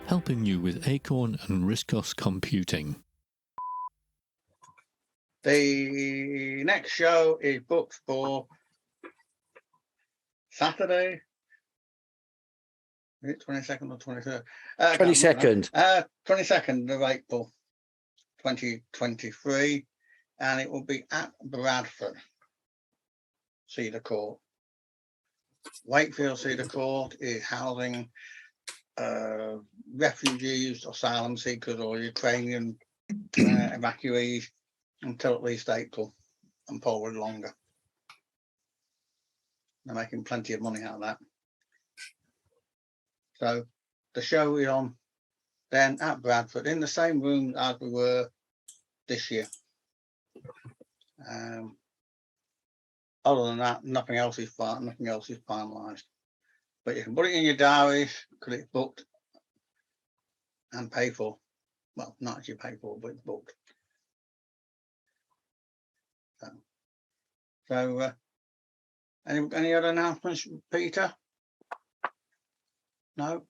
helping you with Acorn and RISCOS computing. The next show is booked for Saturday. Is it 22nd or 23rd? 22nd. 22nd of April 2023. And it will be at Bradford, Cedar Court. Wakefield Cedar Court is housing refugees, asylum seekers, or Ukrainian evacuees until at least April and forward longer. They're making plenty of money out of that. So the show is on then at Bradford in the same room as we were this year. Other than that, nothing else is finalised. But you can put it in your diaries because it's booked and paid for. Well, not actually paid for, but it's booked. So any other announcements, Peter? No?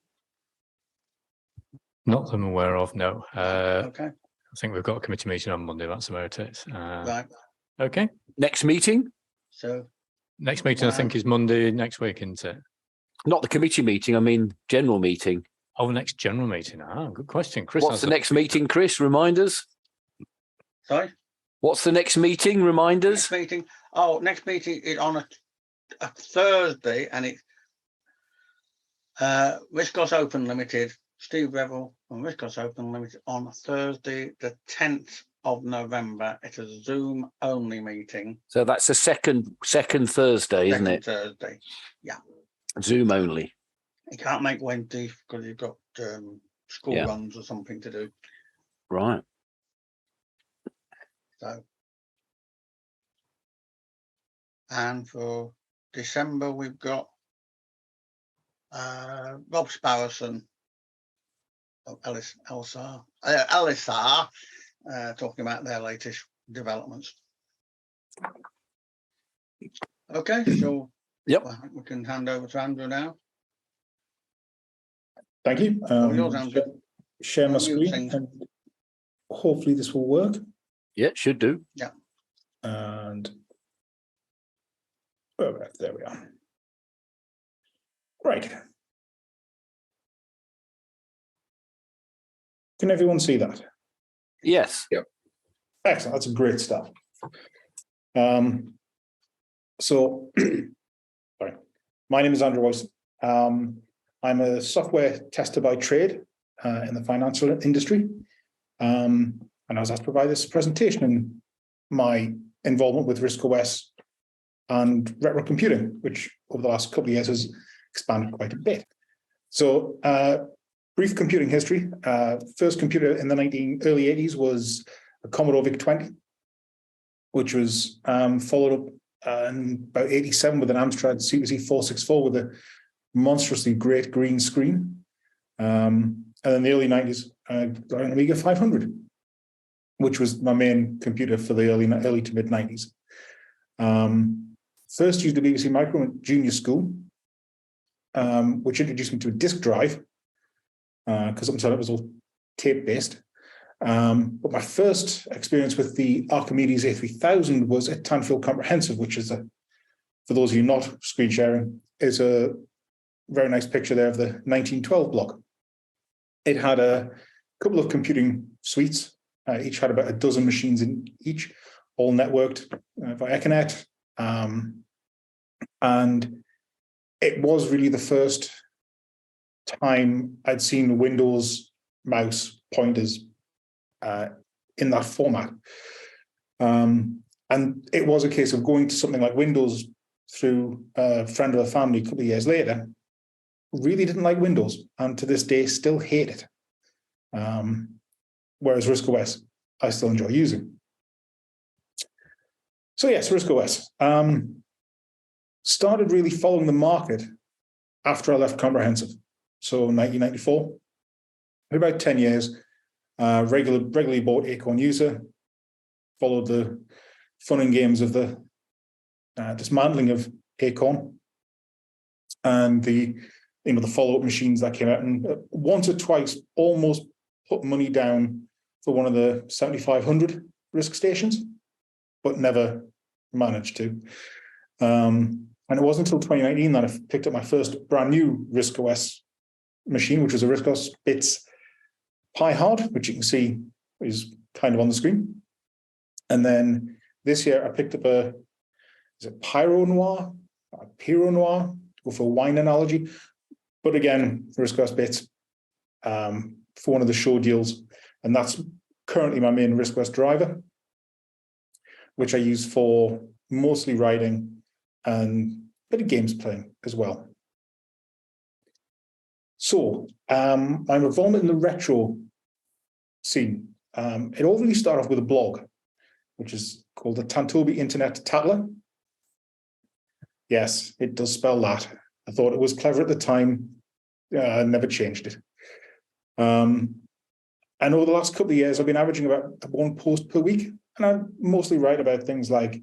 Not that I'm aware of, no. Okay. I think we've got a committee meeting on Monday, that's about it. Right. Okay. Next meeting? So Next meeting, I think, is Monday next week, isn't it? Not the committee meeting, I mean general meeting. Oh, next general meeting. Good question. Chris, what's the next meeting, Chris? Remind us. Sorry? What's the next meeting? Remind us. Next meeting is on a Thursday, and it's RISCOS Open Limited, Steve Revel from RISCOS Open Limited on Thursday, the 10th of November. It's a Zoom only meeting. So that's the second Thursday, isn't it? Thursday, yeah. Zoom only. You can't make Wednesday because you've got school runs or something to do. Right. So, and for December we've got Rob Sparrowson of Elisar talking about their latest developments. Okay, so yep, we can hand over to Andrew now. Thank you. Share my screen, and hopefully this will work. Yeah, it should do. Yeah. And there we are. Right. Can everyone see that? Yes. Yep. Excellent. That's a great start. So, sorry. My name is Andrew Oyston. I'm a software tester by trade in the financial industry. And I was asked to provide this presentation in my involvement with RISC-OS and retro computing, which over the last couple of years has expanded quite a bit. So, brief computing history. First computer in the early 80s was a Commodore VIC-20, which was followed up in about 87 with an Amstrad CPC 464 with a monstrously great green screen. And in the early 90s, I got an Amiga 500, which was my main computer for the early to mid 90s. First used a BBC Micro at junior school, which introduced me to a disk drive, because it was all tape-based. But my first experience with the Archimedes A3000 was at Tanfield Comprehensive, which is, for those of you not screen sharing, is a very nice picture there of the 1912 block. It had a couple of computing suites. Each had about a dozen machines in each, all networked via Ethernet. And it was really the first time I'd seen Windows mouse pointers in that format. And it was a case of going to something like Windows through a friend of the family a couple of years later. Really didn't like Windows, and to this day still hate it. Whereas RISC-OS, I still enjoy using. So yes, RISC-OS. Started really following the market after I left Comprehensive. So 1994, for about 10 years, regularly bought Acorn User, followed the fun and games of the dismantling of Acorn and the the follow-up machines that came out, and once or twice almost put money down for one of the 7500 RISC stations, but never managed to. And it wasn't until 2019 that I picked up my first brand new RISC OS machine, which was a RISC OS Bits Pi Hard, which you can see is kind of on the screen. And then this year I picked up is it Pyro Noir, Pyro Noir, to go for a wine analogy. But again, RISC OS Bits for one of the show deals. And that's currently my main RISC OS driver, which I use for mostly writing and a bit of games playing as well. So I'm involved in the retro scene. It all really started off with a blog, which is called the Tantobi Internet Tattler. Yes, it does spell that. I thought it was clever at the time. I never changed it. And over the last couple of years, I've been averaging about one post per week. And I mostly write about things like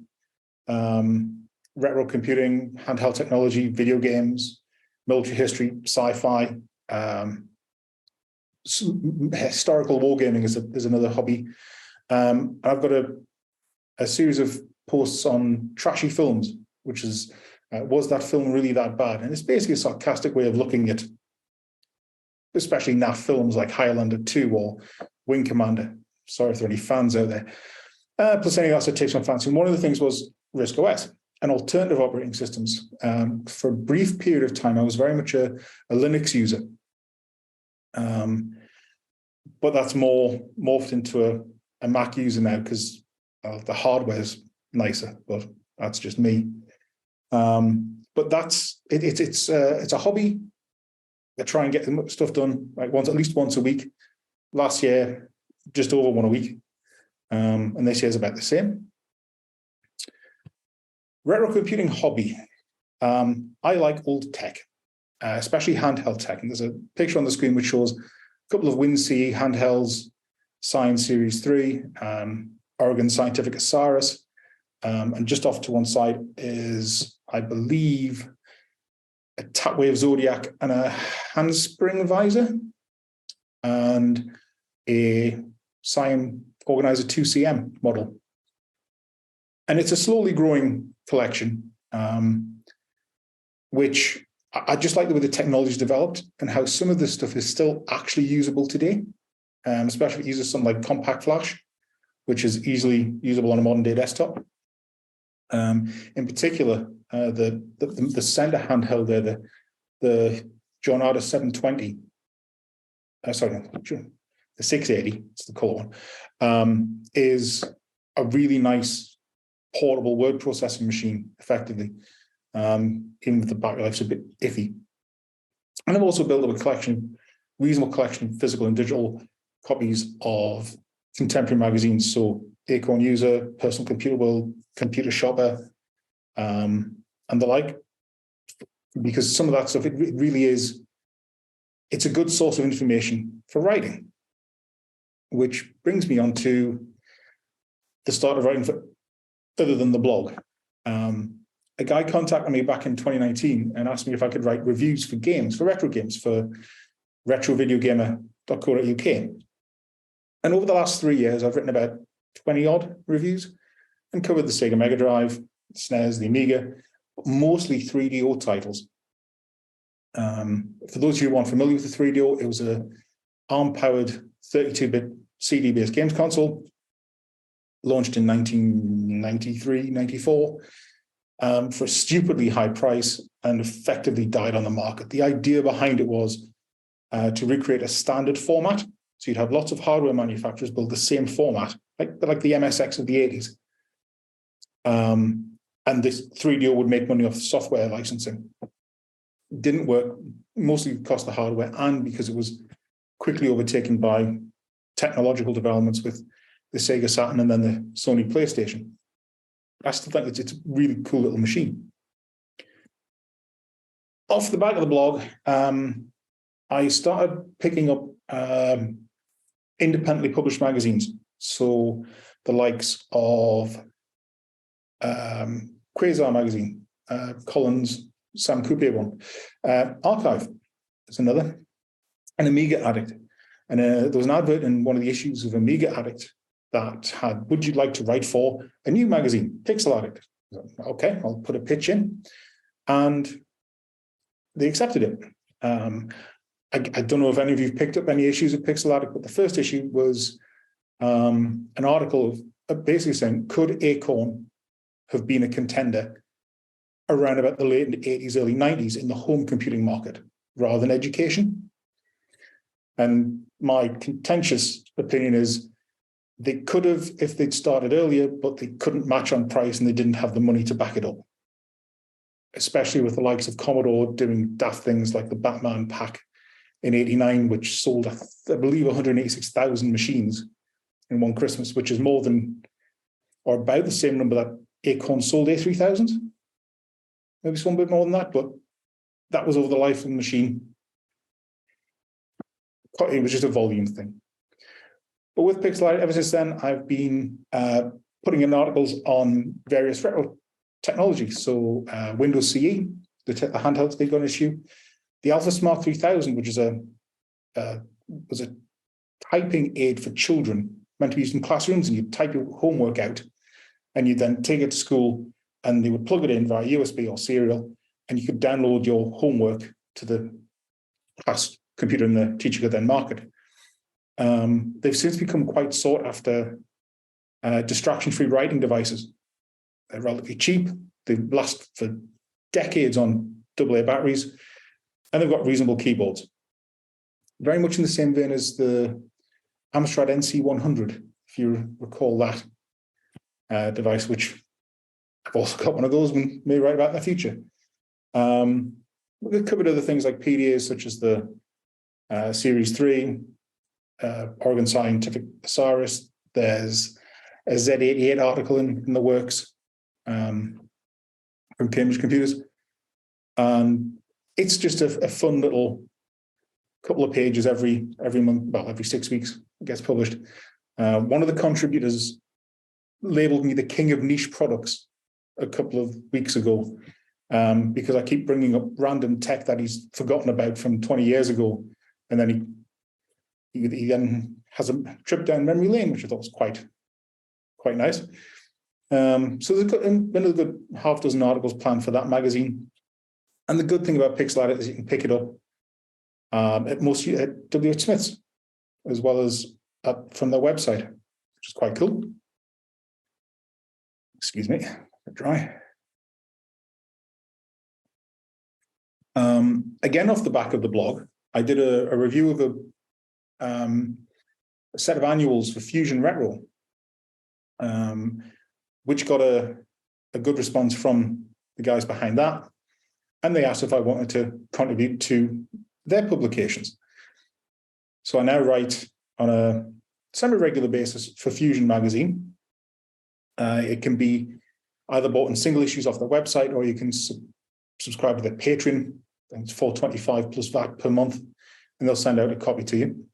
retro computing, handheld technology, video games, military history, sci-fi, historical wargaming is another hobby. I've got a series of posts on trashy films, which is, was that film really that bad? And it's basically a sarcastic way of looking at especially naff films like Highlander 2 or Wing Commander. Sorry if there are any fans out there. Plus anything else that takes my fancy. And one of the things was RISC OS and alternative operating systems. For a brief period of time, I was very much a Linux user. But that's morphed into a Mac user now because the hardware's nicer, but that's just me. But that's it's a hobby. I try and get stuff done like at least once a week. Last year, just over one a week. And this year's about the same. Retro computing hobby. I like old tech, especially handheld tech. And there's a picture on the screen which shows a couple of WinCE handhelds, Science Series 3, Oregon Scientific Osiris. And just off to one side is, I believe, a Tapwave Zodiac and a handspring visor and a Scion Organizer 2CM model. And it's a slowly growing collection, which I just like the way the technology's developed and how some of this stuff is still actually usable today, especially if it uses something like Compact Flash, which is easily usable on a modern day desktop. In particular, the center handheld there, the John Arda 720, the 680, it's the color one, is a really nice portable word processing machine, effectively, even with the battery life's a bit iffy. And I've also built up a reasonable collection of physical and digital copies of contemporary magazines. So Acorn User, Personal Computer World, Computer Shopper, and the like, because some of that stuff, it really is, it's a good source of information for writing, which brings me on to the start of writing for other than the blog. A guy contacted me back in 2019 and asked me if I could write reviews for games, for retro games, for retrovideogamer.co.uk. And over the last 3 years, I've written about 20 odd reviews and covered the Sega Mega Drive, the SNES, the Amiga, mostly 3DO titles. For those of you who aren't familiar with the 3DO, it was a ARM-powered 32-bit CD-based games console, launched in 1993, 94, for a stupidly high price and effectively died on the market. The idea behind it was to recreate a standard format. So you'd have lots of hardware manufacturers build the same format, like the MSX of the 80s. And this 3DO would make money off software licensing. It didn't work, mostly because of the hardware and because it was quickly overtaken by technological developments with the Sega Saturn and then the Sony PlayStation. I still think it's a really cool little machine. Off the back of the blog, I started picking up independently published magazines. So the likes of Quasar magazine, Collins, Sam Coupe one, Archive, there's another, an Amiga addict. And there was an advert in one of the issues of Amiga Addict that had, would you like to write for a new magazine, Pixel Addict? Okay, I'll put a pitch in. And they accepted it. I don't know if any of you picked up any issues of Pixel Addict, but the first issue was an article of basically saying, could Acorn have been a contender around about the late 80s, early 90s in the home computing market rather than education? And my contentious opinion is they could have if they'd started earlier, but they couldn't match on price and they didn't have the money to back it up. Especially with the likes of Commodore doing daft things like the Batman pack in '89, which sold, I believe, 186,000 machines in one Christmas, which is more than, or about the same number that Acorn sold A3000s. Maybe it's one bit more than that, but that was over the life of the machine. It was just a volume thing. But with Pixel Addict, ever since then, I've been putting in articles on various retro technologies. So Windows CE, the handhelds they've got an issue. The Alpha Smart 3000, which is was a typing aid for children meant to be used in classrooms, and you type your homework out, and you then take it to school, and they would plug it in via USB or serial, and you could download your homework to the class computer, and the teacher could then mark it. They've since become quite sought after distraction-free writing devices. They're relatively cheap. They last for decades on AA batteries, and they've got reasonable keyboards. Very much in the same vein as the Amstrad NC100, if you recall that device, which I've also got one of those and may write about in the future. We've covered other things like PDAs, such as the Series 3, Oregon Scientific Osiris. There's a Z88 article in the works from Cambridge Computers. It's just a fun little couple of pages every month, well, every 6 weeks it gets published. One of the contributors labeled me the king of niche products a couple of weeks ago because I keep bringing up random tech that he's forgotten about from 20 years ago. And then he then has a trip down memory lane, which I thought was quite nice. So there's been a good half dozen articles planned for that magazine. And the good thing about Pixel Addict is you can pick it up at WH Smith's, as well as from their website, which is quite cool. Excuse me, dry. Again, off the back of the blog, I did a review of a set of annuals for Fusion Retro, which got a good response from the guys behind that. And they asked if I wanted to contribute to their publications. So I now write on a semi-regular basis for Fusion magazine. It can be either bought in single issues off their website, or you can subscribe to their Patreon. It's $4.25 plus VAT per month, and they'll send out a copy to you.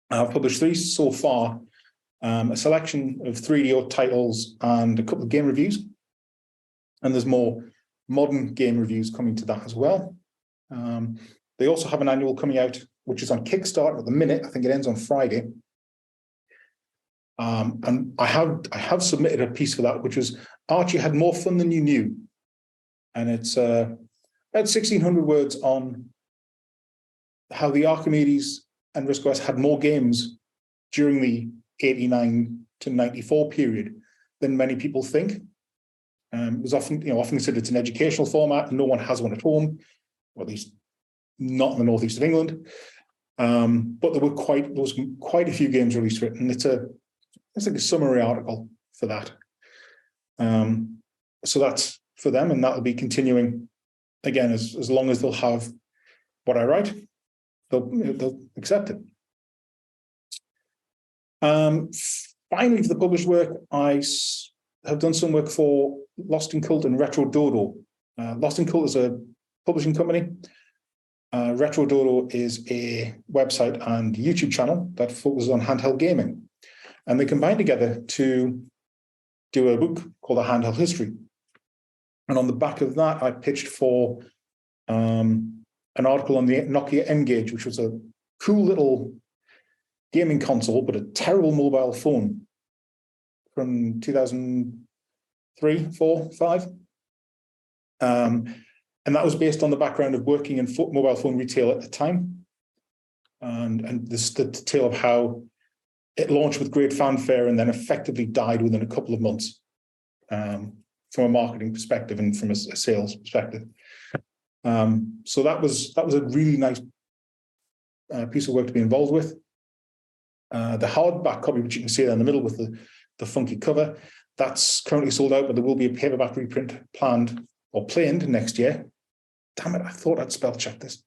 I've published 3 so far, a selection of 3DO titles and a couple of game reviews. And there's more modern game reviews coming to that as well. They also have an annual coming out, which is on Kickstarter at the minute. I think it ends on Friday. And I have submitted a piece for that, which was Archie Had More Fun Than You Knew. And it's about 1,600 words on how the Archimedes and RISC-OS had more games during the 89 to 94 period than many people think. It was often considered it's an educational format, and no one has one at home, or at least not in the northeast of England. But there was quite a few games released for it, and it's like a summary article for that. So that's for them, and that'll be continuing again as long as they'll have what I write. They'll accept it. Finally, for the published work, I have done some work for Lost in Cult and Retro Dodo. Lost in Cult is a publishing company. Retro Dodo is a website and YouTube channel that focuses on handheld gaming. And they combine together to do a book called A Handheld History. And on the back of that, I pitched for a an article on the Nokia N-Gage, which was a cool little gaming console, but a terrible mobile phone from 2003, 4, 5. And that was based on the background of working in mobile phone retail at the time. And this the tale of how it launched with great fanfare and then effectively died within a couple of months, from a marketing perspective and from a sales perspective. So that was a really nice piece of work to be involved with. The hardback copy, which you can see there in the middle with the funky cover, that's currently sold out, but there will be a paperback reprint planned or planned next year. Damn it, I thought I'd spell check this.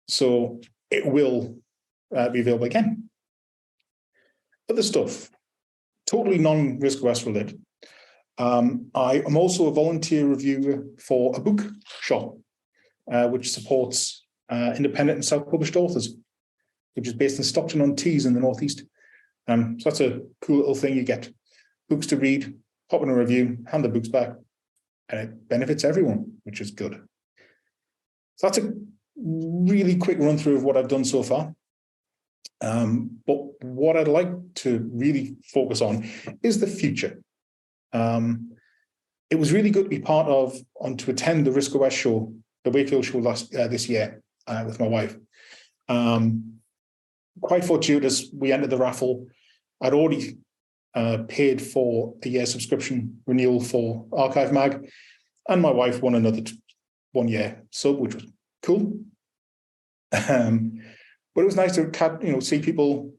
So it will be available again. Other stuff, totally non-RISC-OS related. I am also a volunteer reviewer for a book shop, which supports independent and self-published authors, which is based in Stockton-on-Tees in the Northeast. So that's a cool little thing. You get books to read, pop in a review, hand the books back, and it benefits everyone, which is good. So that's a really quick run through of what I've done so far. But what I'd like to really focus on is the future. It was really good to be part of and to attend the RISC-OS show, the Wakefield show this year with my wife. Quite fortuitous, we entered the raffle. I'd already paid for a year subscription renewal for Archive Mag, and my wife won another 1 year sub, which was cool. But it was nice to see people,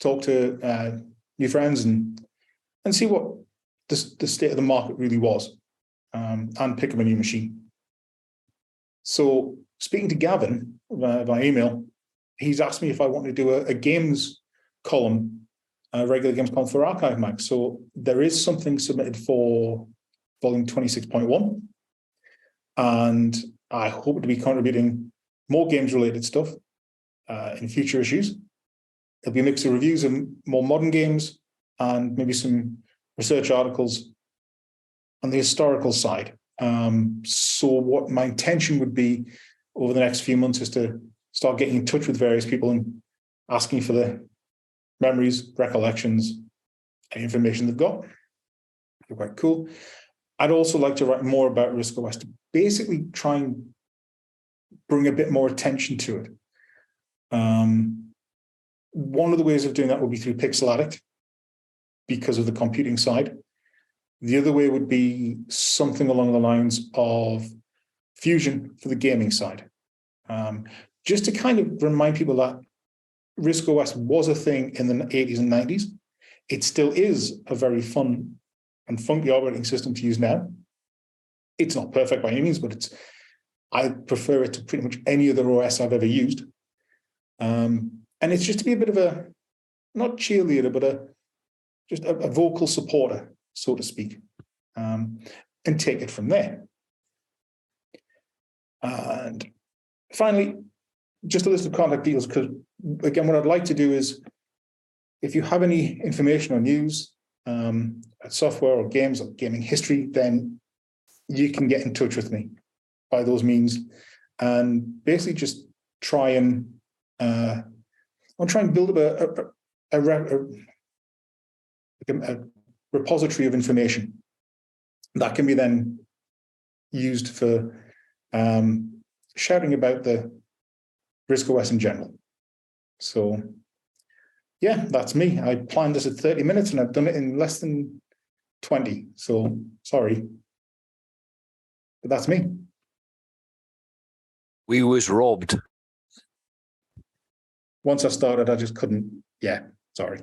talk to new friends, and see what the state of the market really was, and pick up a new machine. So speaking to Gavin by email, he's asked me if I want to do a games column, a regular games column for Archive Mag. So there is something submitted for volume 26.1, and I hope to be contributing more games related stuff in future issues. It'll be a mix of reviews of more modern games and maybe some research articles on the historical side. So what my intention would be over the next few months is to start getting in touch with various people and asking for the memories, recollections, and information they've got. They're quite cool. I'd also like to write more about RISC-OS to basically try and bring a bit more attention to it. One of the ways of doing that would be through Pixel Addict because of the computing side. The other way would be something along the lines of Fusion for the gaming side. Just to kind of remind people that RISC-OS was a thing in the 80s and 90s. It still is a very fun and funky operating system to use now. It's not perfect by any means, but I prefer it to pretty much any other OS I've ever used. And it's just to be a bit of a, not cheerleader, but just a vocal supporter, so to speak, and take it from there. And finally, just a list of contact details, because again, what I'd like to do is, if you have any information or news, software or games or gaming history, then you can get in touch with me by those means, and basically just try and build up a repository of information that can be then used for shouting about the RISC-OS in general. So yeah, that's me. I planned this at 30 minutes and I've done it in less than 20. So sorry, but that's me. We was robbed. Once I started, I just couldn't. Yeah, sorry.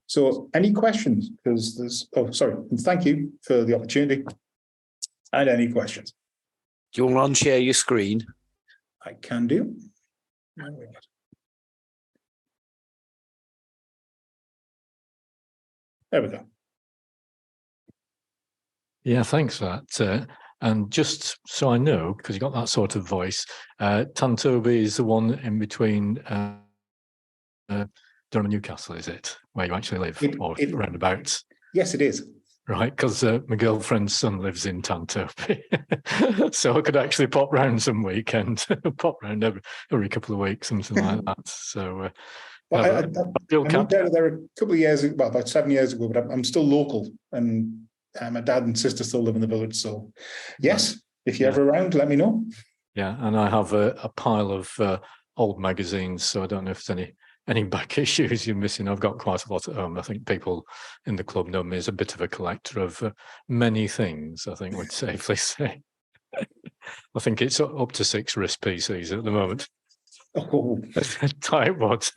So any questions? Because there's, oh, sorry. And thank you for the opportunity. And any questions? Do you want to unshare your screen? I can do. There we go. Yeah, thanks for that. And just so I know, because you got that sort of voice, Tantobi is the one in between Durham and Newcastle, is it? Where you actually live, or roundabouts? Yes, it is. Right, because my girlfriend's son lives in Tantopi, so I could actually pop round some weekend, pop round every couple of weeks, something like that. So, Well, yeah, I moved out of there a couple of years ago, well, about 7 years ago, but I'm still local, and my dad and sister still live in the village. So, yes, if you're ever around, let me know. Yeah, and I have a pile of old magazines, so I don't know if there's any back issues you're missing. I've got quite a lot at home. I think people in the club know me as a bit of a collector of many things, I think we'd safely say. I think it's up to 6 RISC PCs at the moment. Oh, Tight ones.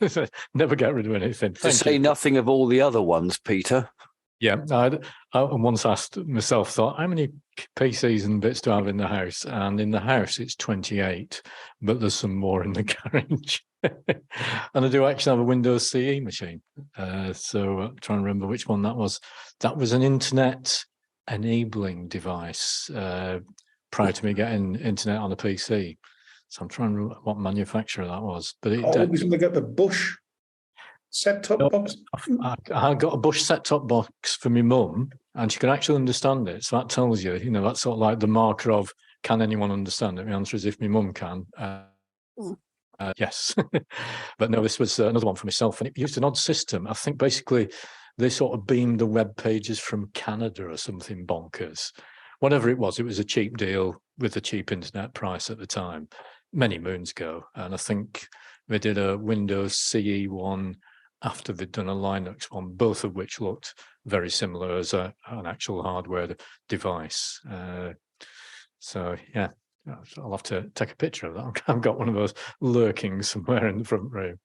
Never get rid of anything. To say nothing of all the other ones, Peter. Yeah, I once asked myself, thought, how many PCs and bits do I have in the house? And in the house, it's 28, but there's some more in the garage. And I do actually have a Windows CE machine. So I'm trying to remember which one that was. That was an internet enabling device prior to me getting internet on a PC. So I'm trying to remember what manufacturer that was. But it we should look at the Bush set-top box. I got a Bush set-top box for my mum, and she can actually understand it. So that tells you, that's sort of like the marker of, can anyone understand it? The answer is if my mum can. Yes. But no, this was another one for myself, and it used an odd system. I think basically they sort of beamed the web pages from Canada or something bonkers. Whatever it was a cheap deal with a cheap internet price at the time, many moons ago. And I think they did a Windows CE one after they'd done a Linux one, both of which looked very similar as an actual hardware device. So, yeah, I'll have to take a picture of that. I've got one of those lurking somewhere in the front room.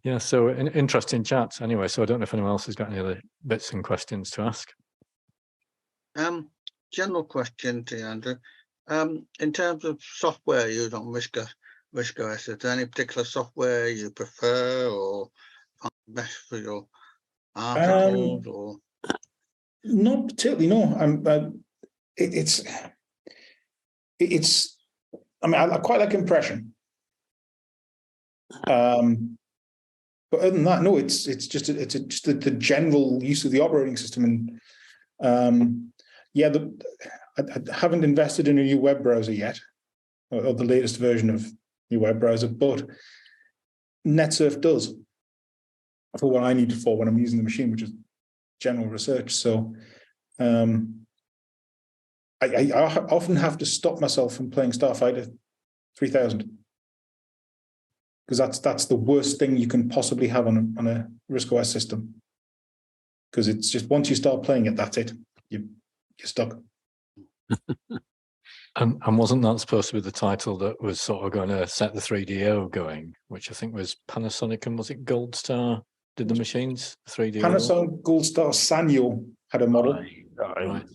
Yeah, so an interesting chat anyway. So I don't know if anyone else has got any other bits and questions to ask. General question to you, Andrew. In terms of software used on RISC OS, is there any particular software you prefer or find best for your articles? Or not particularly, no. It's. I mean, I quite like Impression. But other than that, no. It's just the general use of the operating system, and I haven't invested in a new web browser yet, or the latest version of new web browser, but NetSurf does for what I need it for when I'm using the machine, which is general research. So I often have to stop myself from playing Starfighter 3000 because that's the worst thing you can possibly have on a RISC OS system, because it's just once you start playing it, that's it. You're stuck. And wasn't that supposed to be the title that was sort of going to set the 3DO going, which I think was Panasonic, and was it Gold Star did the machines? 3DO? Panasonic, Gold Star, Sanyo had a model. Right.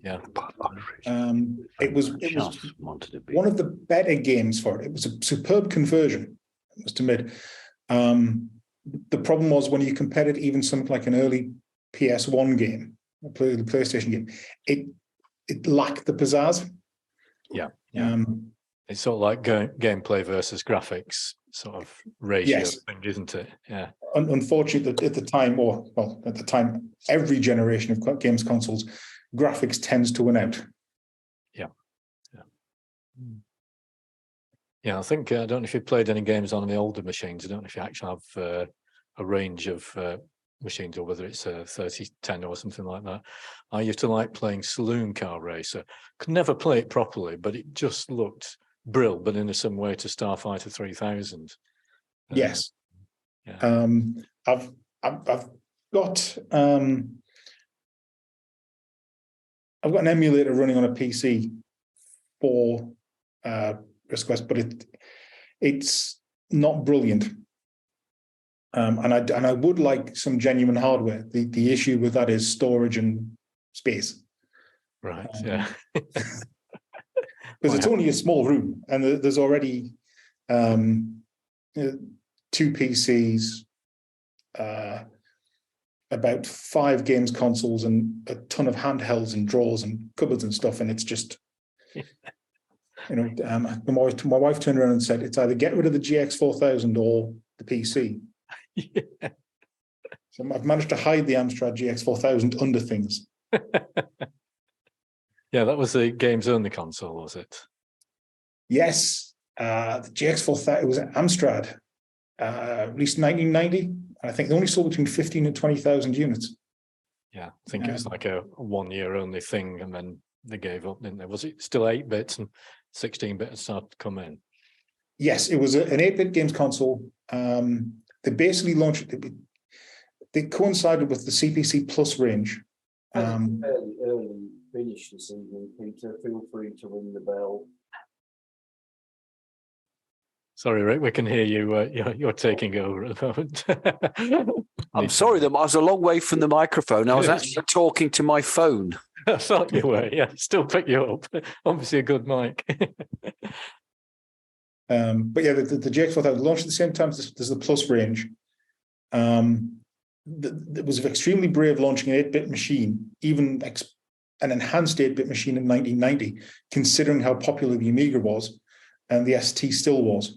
Yeah. It was one of the better games for it. It was a superb conversion, I must admit. The problem was when you compared it even something like an early PS1 game, the PlayStation game, it lacked the pizzazz. Yeah. It's sort of like gameplay versus graphics sort of ratio thing, isn't it? Yeah. Unfortunately, at the time, every generation of games consoles, graphics tends to win out. Yeah, I think, I don't know if you played any games on the older machines. I don't know if you actually have a range of machines, or whether it's a 3010 or something like that. I used to like playing Saloon Car Racer. Could never play it properly, but it just looked brilliant, but in some way to Starfighter 3000. Yes. Yeah. I've got an emulator running on a PC for RISC OS, but it's not brilliant. And I would like some genuine hardware. The issue with that is storage and space. Right. Yeah. Because it's only a small room, and there's already 2 PCs, about 5 games consoles, and a ton of handhelds and drawers and cupboards and stuff. And it's just, my wife turned around and said, it's either get rid of the GX4000 or the PC. Yeah. So I've managed to hide the Amstrad GX4000 under things. Yeah, that was the games only console, was it? Yes, the GX4000, it was an Amstrad, released in 1990. And I think they only sold between 15 and 20,000 units. Yeah, I think it was like a 1 year only thing, and then they gave up, didn't they? Was it still 8-bit and 16-bit had started to come in? Yes, it was an 8-bit games console. They basically launched it. They coincided with the CPC Plus range. Fairly early finish this evening, Peter. Feel free to ring the bell. Sorry, Rick, we can hear you. You're taking over at the moment. I'm sorry, I was a long way from the microphone. I was actually talking to my phone. I thought you were. Yeah, still pick you up. Obviously, a good mic. But yeah, the GX4000 launched at the same time as the Plus range. It was extremely brave launching an 8-bit machine, even an enhanced 8-bit machine in 1990, considering how popular the Amiga was, and the ST still was.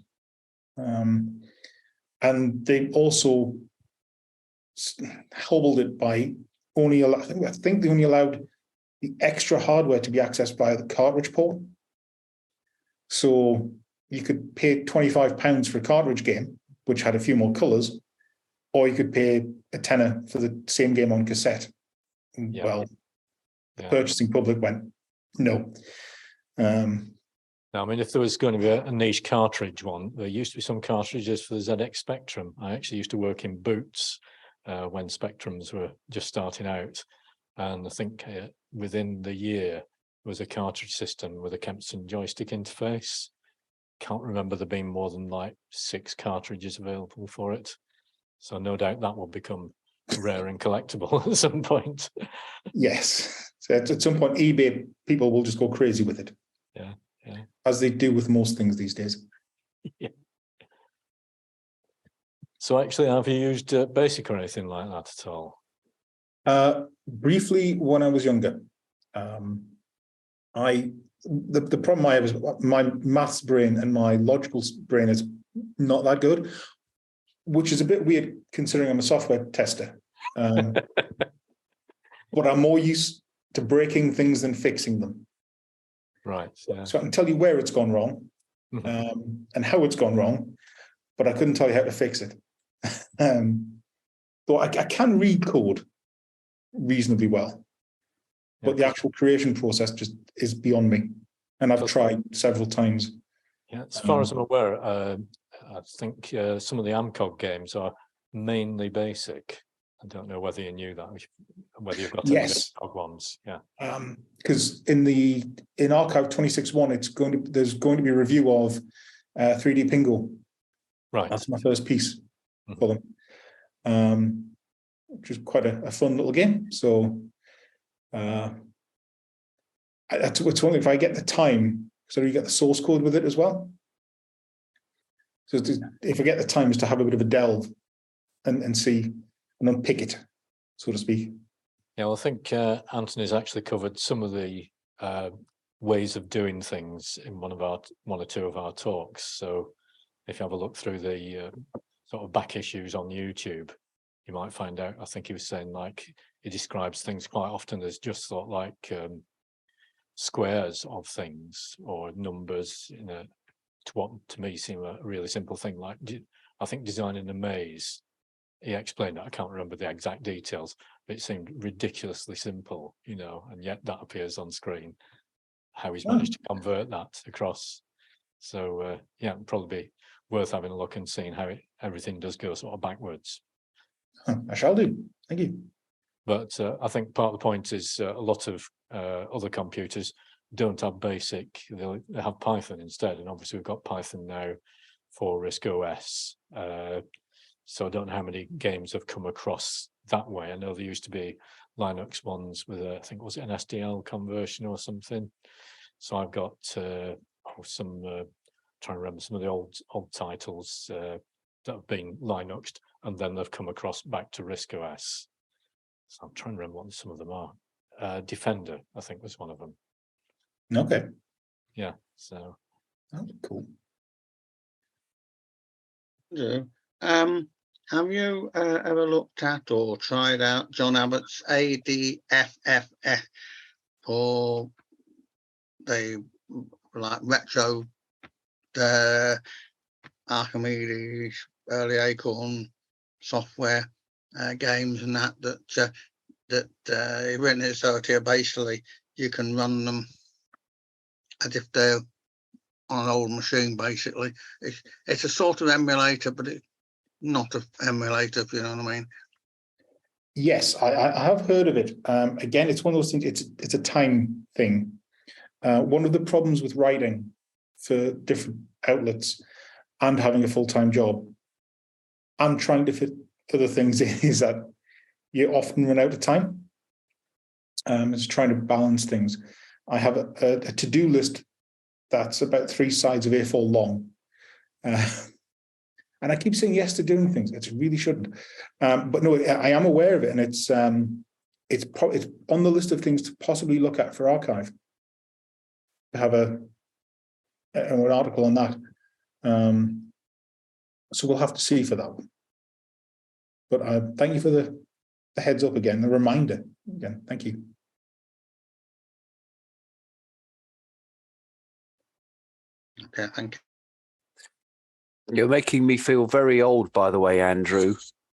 And they also hobbled it by only, I think they only allowed the extra hardware to be accessed via the cartridge port. So you could pay £25 for a cartridge game, which had a few more colours, or you could pay a tenner for the same game on cassette. Yeah. Well, the purchasing public went, no. Now, I mean, if there was going to be a niche cartridge one, there used to be some cartridges for the ZX Spectrum. I actually used to work in Boots when Spectrums were just starting out. And I think within the year, there was a cartridge system with a Kempston joystick interface. Can't remember there being more than like 6 cartridges available for it. So no doubt that will become rare and collectible at some point. Yes. So at some point, eBay people will just go crazy with it. Yeah. Yeah. As they do with most things these days. Yeah. So actually, have you used BASIC or anything like that at all? Briefly, when I was younger. The problem I have is my maths brain and my logical brain is not that good, which is a bit weird considering I'm a software tester. But I'm more used to breaking things than fixing them. Right. Yeah. So I can tell you where it's gone wrong, and how it's gone wrong, but I couldn't tell you how to fix it. Though I can read code reasonably well, but the actual creation process just is beyond me. And I've tried several times. Yeah, as far as I'm aware, I think some of the AMCOG games are mainly BASIC. I don't know whether you knew that, whether you've got any AMCOG ones. Yeah. Because in Archive 26.1, there's going to be a review of 3D Pingo. Right. That's my first piece for them, which is quite a fun little game. So it's one if I get the time, so you get the source code with it as well. So if I get the time, is to have a bit of a delve and see and unpick it, so to speak. Yeah, well, I think Anthony's actually covered some of the ways of doing things in one or two of our talks. So if you have a look through the sort of back issues on YouTube, you might find out. I think he was saying like he describes things quite often as just sort of like squares of things or numbers in a to what to me seem a really simple thing. Like I think designing a maze. He explained that. I can't remember the exact details, but it seemed ridiculously simple, and yet that appears on screen. How he's managed to convert that across. So yeah, it'd probably be worth having a look and seeing how everything does go sort of backwards. I shall do. Thank you. But I think part of the point is a lot of other computers don't have BASIC. They have Python instead, and obviously we've got Python now for RISC OS. So I don't know how many games have come across that way. I know there used to be Linux ones with I think was it an SDL conversion or something. So I've got some trying to remember some of the old titles that have been Linuxed, and then they've come across back to RISC OS. So I'm trying to remember what some of them are. Defender, I think, was one of them. Okay. Yeah. So that's cool. Yeah. Have you ever looked at or tried out John Abbott's ADFFF for the like retro Archimedes, early Acorn software games and that written it so to basically you can run them as if they're on an old machine. Basically, it's a sort of emulator, but it's not an emulator, if you know what I mean. Yes, I have heard of it. Again, it's one of those things. It's a time thing. One of the problems with writing for different outlets and having a full-time job and trying to fit other things is that you often run out of time. It's trying to balance things. I have a to-do list that's about 3 sides of A4 long. And I keep saying yes to doing things. It really shouldn't. But no, I am aware of it, and it's on the list of things to possibly look at for archive. To have an article on that. So we'll have to see for that one. But thank you for the heads up again, the reminder again. Thank you. Okay, thank you. You're making me feel very old, by the way, Andrew.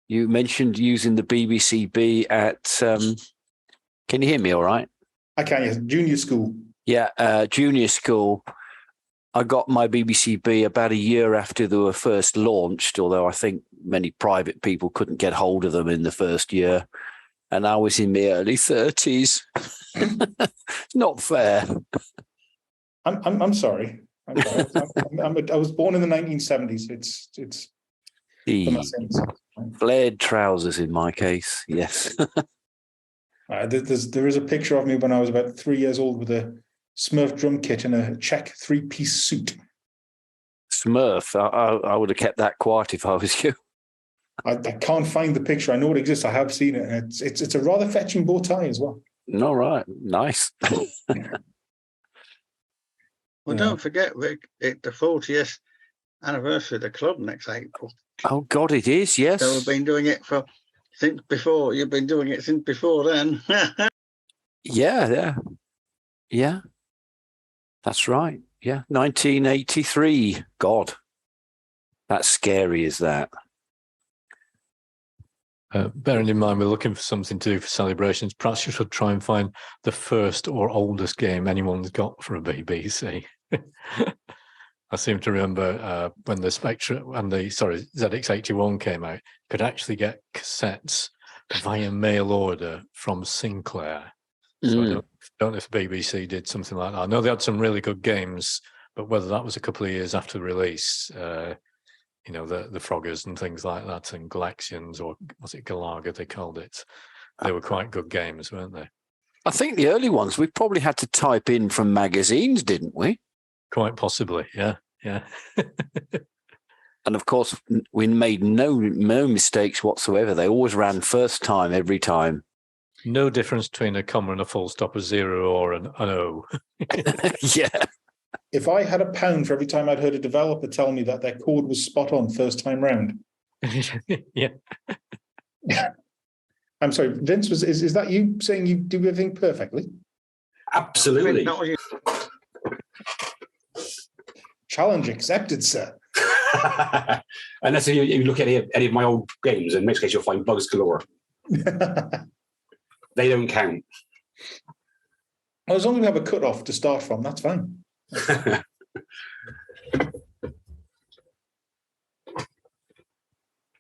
You mentioned using the BBCB at. Can you hear me all right? I can, yes. Junior school. Yeah, junior school. I got my BBCB about a year after they were first launched, although I think many private people couldn't get hold of them in the first year. And I was in my early 30s. Not fair. I'm sorry. I was born in the 1970s. It's the flared trousers in my case. Yes. There is a picture of me when I was about 3 years old with a Smurf drum kit and a check 3-piece suit. Smurf. I would have kept that quiet if I was you. I can't find the picture. I know it exists. I have seen it, and it's a rather fetching bow tie as well. All right, nice. Well, don't forget, Rick, it's the 40th anniversary of the club next April. Oh God, it is. Yes. So we've been doing it since before. You've been doing it since before then. Yeah. That's right. Yeah, 1983. God, that's scary as that. Bearing in mind we're looking for something to do for celebrations, perhaps you should try and find the first or oldest game anyone's got for a BBC. I seem to remember when the Spectra and ZX81 came out, you could actually get cassettes via mail order from Sinclair. So I don't know if BBC did something like that. I know they had some really good games, but whether that was a couple of years after the release, the Froggers and things like that, and Galaxians, or was it Galaga they called it? They were quite good games, weren't they? I think the early ones we probably had to type in from magazines, didn't we? Quite possibly, yeah. And of course, we made no mistakes whatsoever. They always ran first time every time. No difference between a comma and a full stop, a 0 or an O. Yeah. If I had £1 for every time I'd heard a developer tell me that their code was spot on first time round. Yeah. I'm sorry, Vince, is that you saying you do everything perfectly? Absolutely. Challenge accepted, sir. Unless you look at any of my old games, in which case you'll find bugs galore. They don't count. Well, as long as we have a cut-off to start from, that's fine.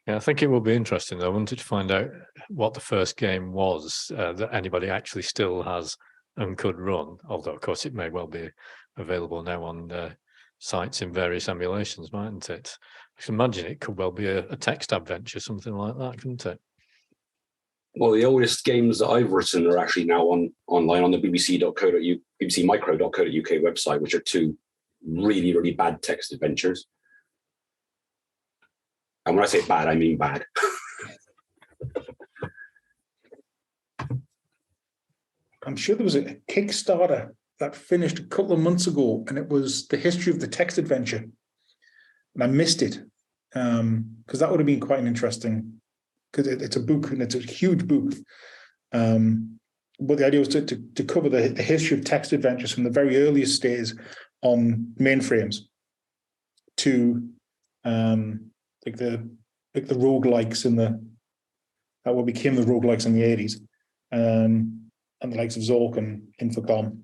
Yeah, I think it will be interesting. I wanted to find out what the first game was that anybody actually still has and could run, although of course it may well be available now on sites in various emulations, mightn't it? I can imagine it could well be a text adventure, something like that, couldn't it? Well, the oldest games that I've written are actually now online on the bbc.micro.co.uk website, which are 2 really, really bad text adventures. And when I say bad, I mean bad. I'm sure there was a Kickstarter that finished a couple of months ago, and it was the history of the text adventure. And I missed it. because that would have been quite an interesting, because it's a book and it's a huge book. But the idea was to cover the history of text adventures from the very earliest days on mainframes to like the roguelikes in what became the roguelikes in the 80s, and the likes of Zork and Infocom.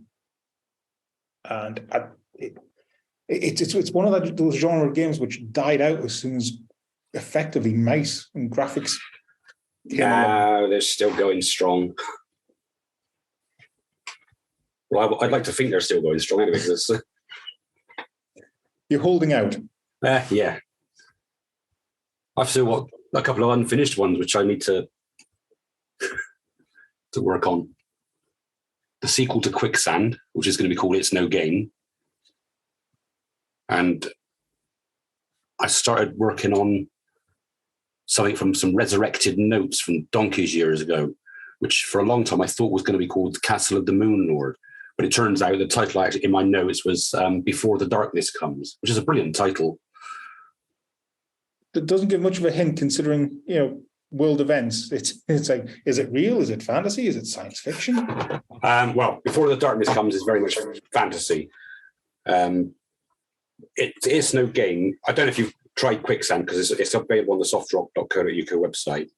And it's one of those genre of games which died out as soon as effectively mice and graphics came along. No, they're still going strong. Well, I'd like to think they're still going strong anyway. Because You're holding out. yeah. I've still got a couple of unfinished ones which I need to work on. The sequel to Quicksand, which is going to be called It's No Game. And I started working on something from some resurrected notes from donkeys years ago, which for a long time I thought was going to be called Castle of the Moon Lord. But it turns out the title actually in my notes was Before the Darkness Comes, which is a brilliant title. That doesn't give much of a hint, considering world events. It's like, is it real? Is it fantasy? Is it science fiction? Well, Before the Darkness Comes is very much fantasy. It's no game. I don't know if you've tried Quicksand, because it's available on the softrock.co.uk website,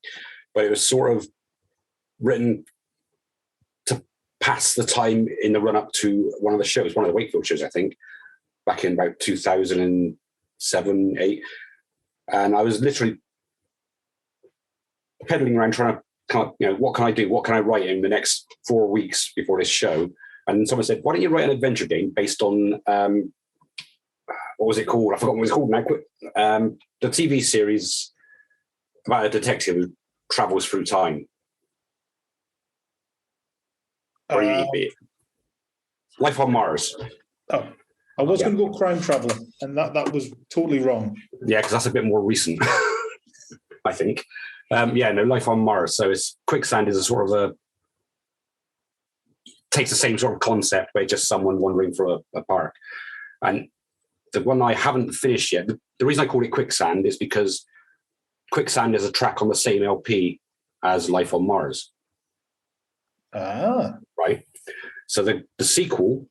but it was sort of written to pass the time in the run-up to one of the shows, one of the Wakefield shows, I think, back in about 2007, 8. And I was literally pedaling around trying to what can I do? What can I write in the next 4 weeks before this show? And someone said, why don't you write an adventure game based on, what was it called? I forgot what it was called now. The TV series about a detective who travels through time. Life on Mars. Oh, I was going to go Crime Traveller, and that was totally wrong. Yeah, because that's a bit more recent, I think. Life on Mars. So it's Quicksand is a sort of takes the same sort of concept, but just someone wandering through a park. And the one I haven't finished yet, the reason I call it Quicksand is because Quicksand is a track on the same LP as Life on Mars. Ah. Right. So the sequel,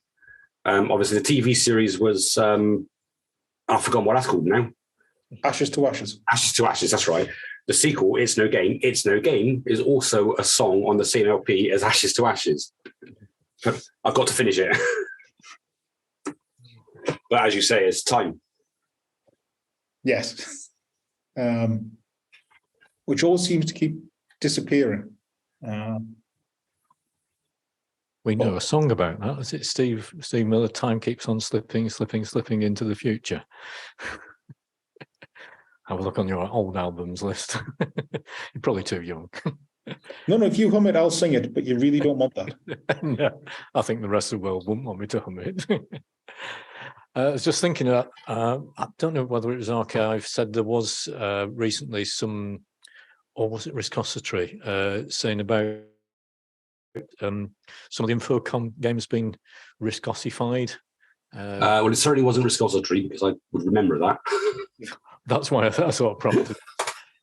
obviously the TV series was, I've forgotten what that's called now. Ashes to Ashes. Ashes to Ashes, that's right. The sequel, It's No Game, It's No Game is also a song on the same LP as Ashes to Ashes. But I've got to finish it. But as you say, it's time. Yes. Which all seems to keep disappearing. We know a song about that. Is it Steve Miller? Time keeps on slipping into the future. Have a look on your old albums list. You're probably too young. No, if you hum it, I'll sing it, but you really don't want that. No, I think the rest of the world wouldn't want me to hum it. I was just thinking that, I don't know whether it was Archive said there was recently some, or was it Riscosity, saying about some of the Infocom games being Riscosified. Well, it certainly wasn't Riscosity, because I would remember that. That's why I sort of prompted.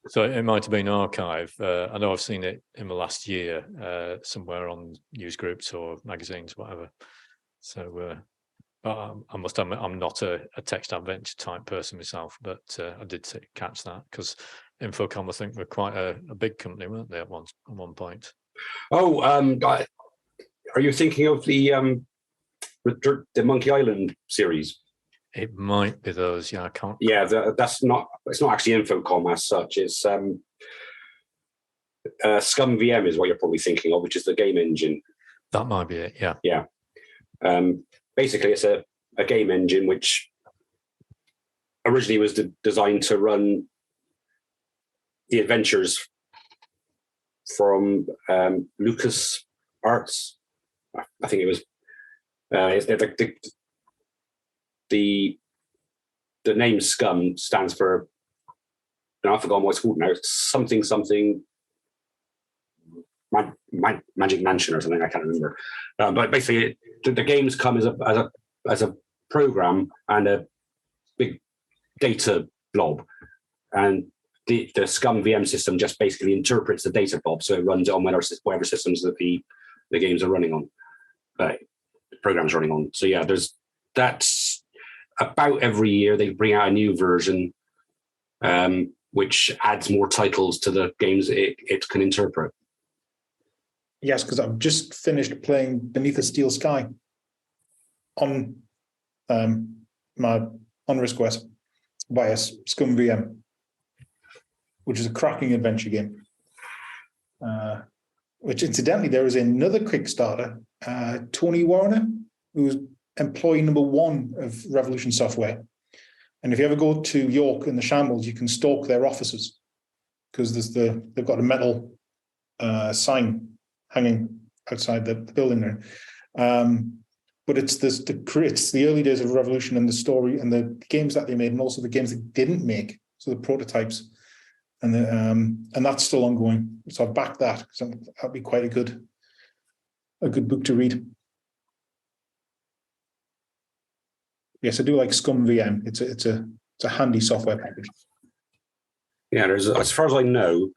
So it might have been Archive. I know I've seen it in the last year somewhere on news groups or magazines, whatever. So, but I must admit, I'm not a text adventure type person myself, but I did catch that because Infocom, I think, were quite a big company, weren't they, at one point? Oh, are you thinking of the Monkey Island series? It might be those, yeah. I can't. Yeah, that's not. It's not actually Infocom as such. It's Scum VM is what you're probably thinking of, which is the game engine. That might be it. Yeah. Yeah. Basically, it's a game engine which originally was designed to run the adventures from Lucas Arts. I think it was. The name Scum stands for, and I've forgotten what it's called now. Something Magic Mansion or something. I can't remember. But basically, the games come as a program and a big data blob, and the Scum VM system just basically interprets the data blob, so it runs it on whatever systems that the games are running on, the programs running on. So yeah, that's about every year they bring out a new version, which adds more titles to the games it can interpret. Yes, because I've just finished playing Beneath a Steel Sky on RiskOS via Scum VM, which is a cracking adventure game. Which incidentally, there is another Kickstarter, Tony Warner, who's employee number 1 of Revolution Software. And if you ever go to York in the Shambles, you can stalk their offices because they've got a metal sign hanging outside the building there. But it's the early days of Revolution and the story and the games that they made, and also the games they didn't make, so the prototypes, and that's still ongoing. So I've backed that because that'd be quite a good book to read. Yes, I do like Scum VM. It's a handy software package. Yeah, as far as I know,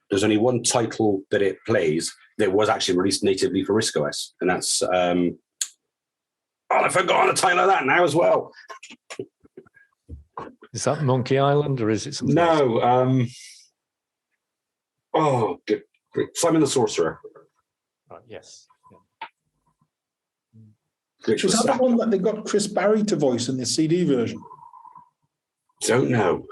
there's only one title that it plays that was actually released natively for RiskOS, and that's I've forgotten the title of that now as well. Is that Monkey Island or is it something else? No. Good. Simon the Sorcerer. Right, yes. Which Is was that the one that they got Chris Barry to voice in the CD version? Don't know.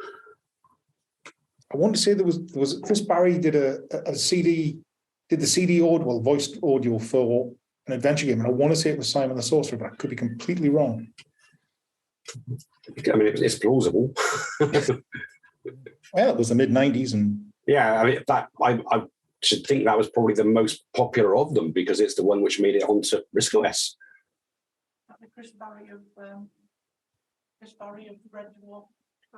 I want to say there was Chris Barry did a CD, did the CD audio, voiced audio for an adventure game, and I want to say it was Simon the Sorcerer, but I could be completely wrong. I mean, it's plausible. Well, it was the mid-90s, and Yeah, I mean, that I should think that was probably the most popular of them because it's the one which made it onto RiskOS. Chris Barry of Red Dwarf.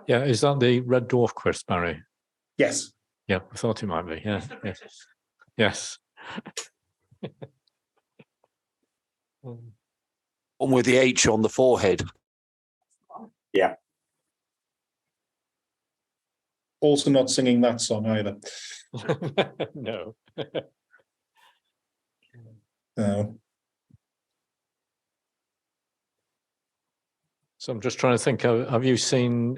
Yeah, is that the Red Dwarf Chris Barry? yes, Yeah, I thought it might be. Yeah, Mr. yeah. British. Yes. One with the H on the forehead. also not singing that song either. No. No. So I'm just trying to think, have you seen,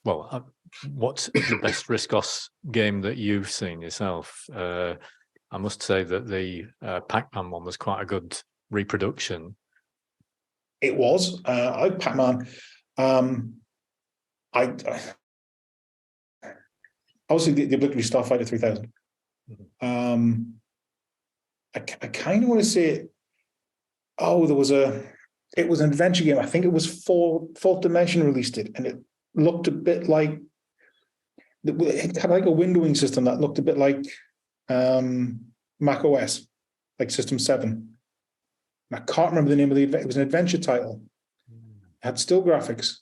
what's the best RiskOS game that you've seen yourself? I must say that the Pac-Man one was quite a good reproduction. It was. Pac-Man. I obviously the obligatory Starfighter 3000. Mhm. I kind of want to say, it was an adventure game. I think it was Fourth Dimension released it, and it looked a bit like, it had like a windowing system that looked a bit like Mac OS, like System 7. I can't remember the name of it was an adventure title. It had still graphics,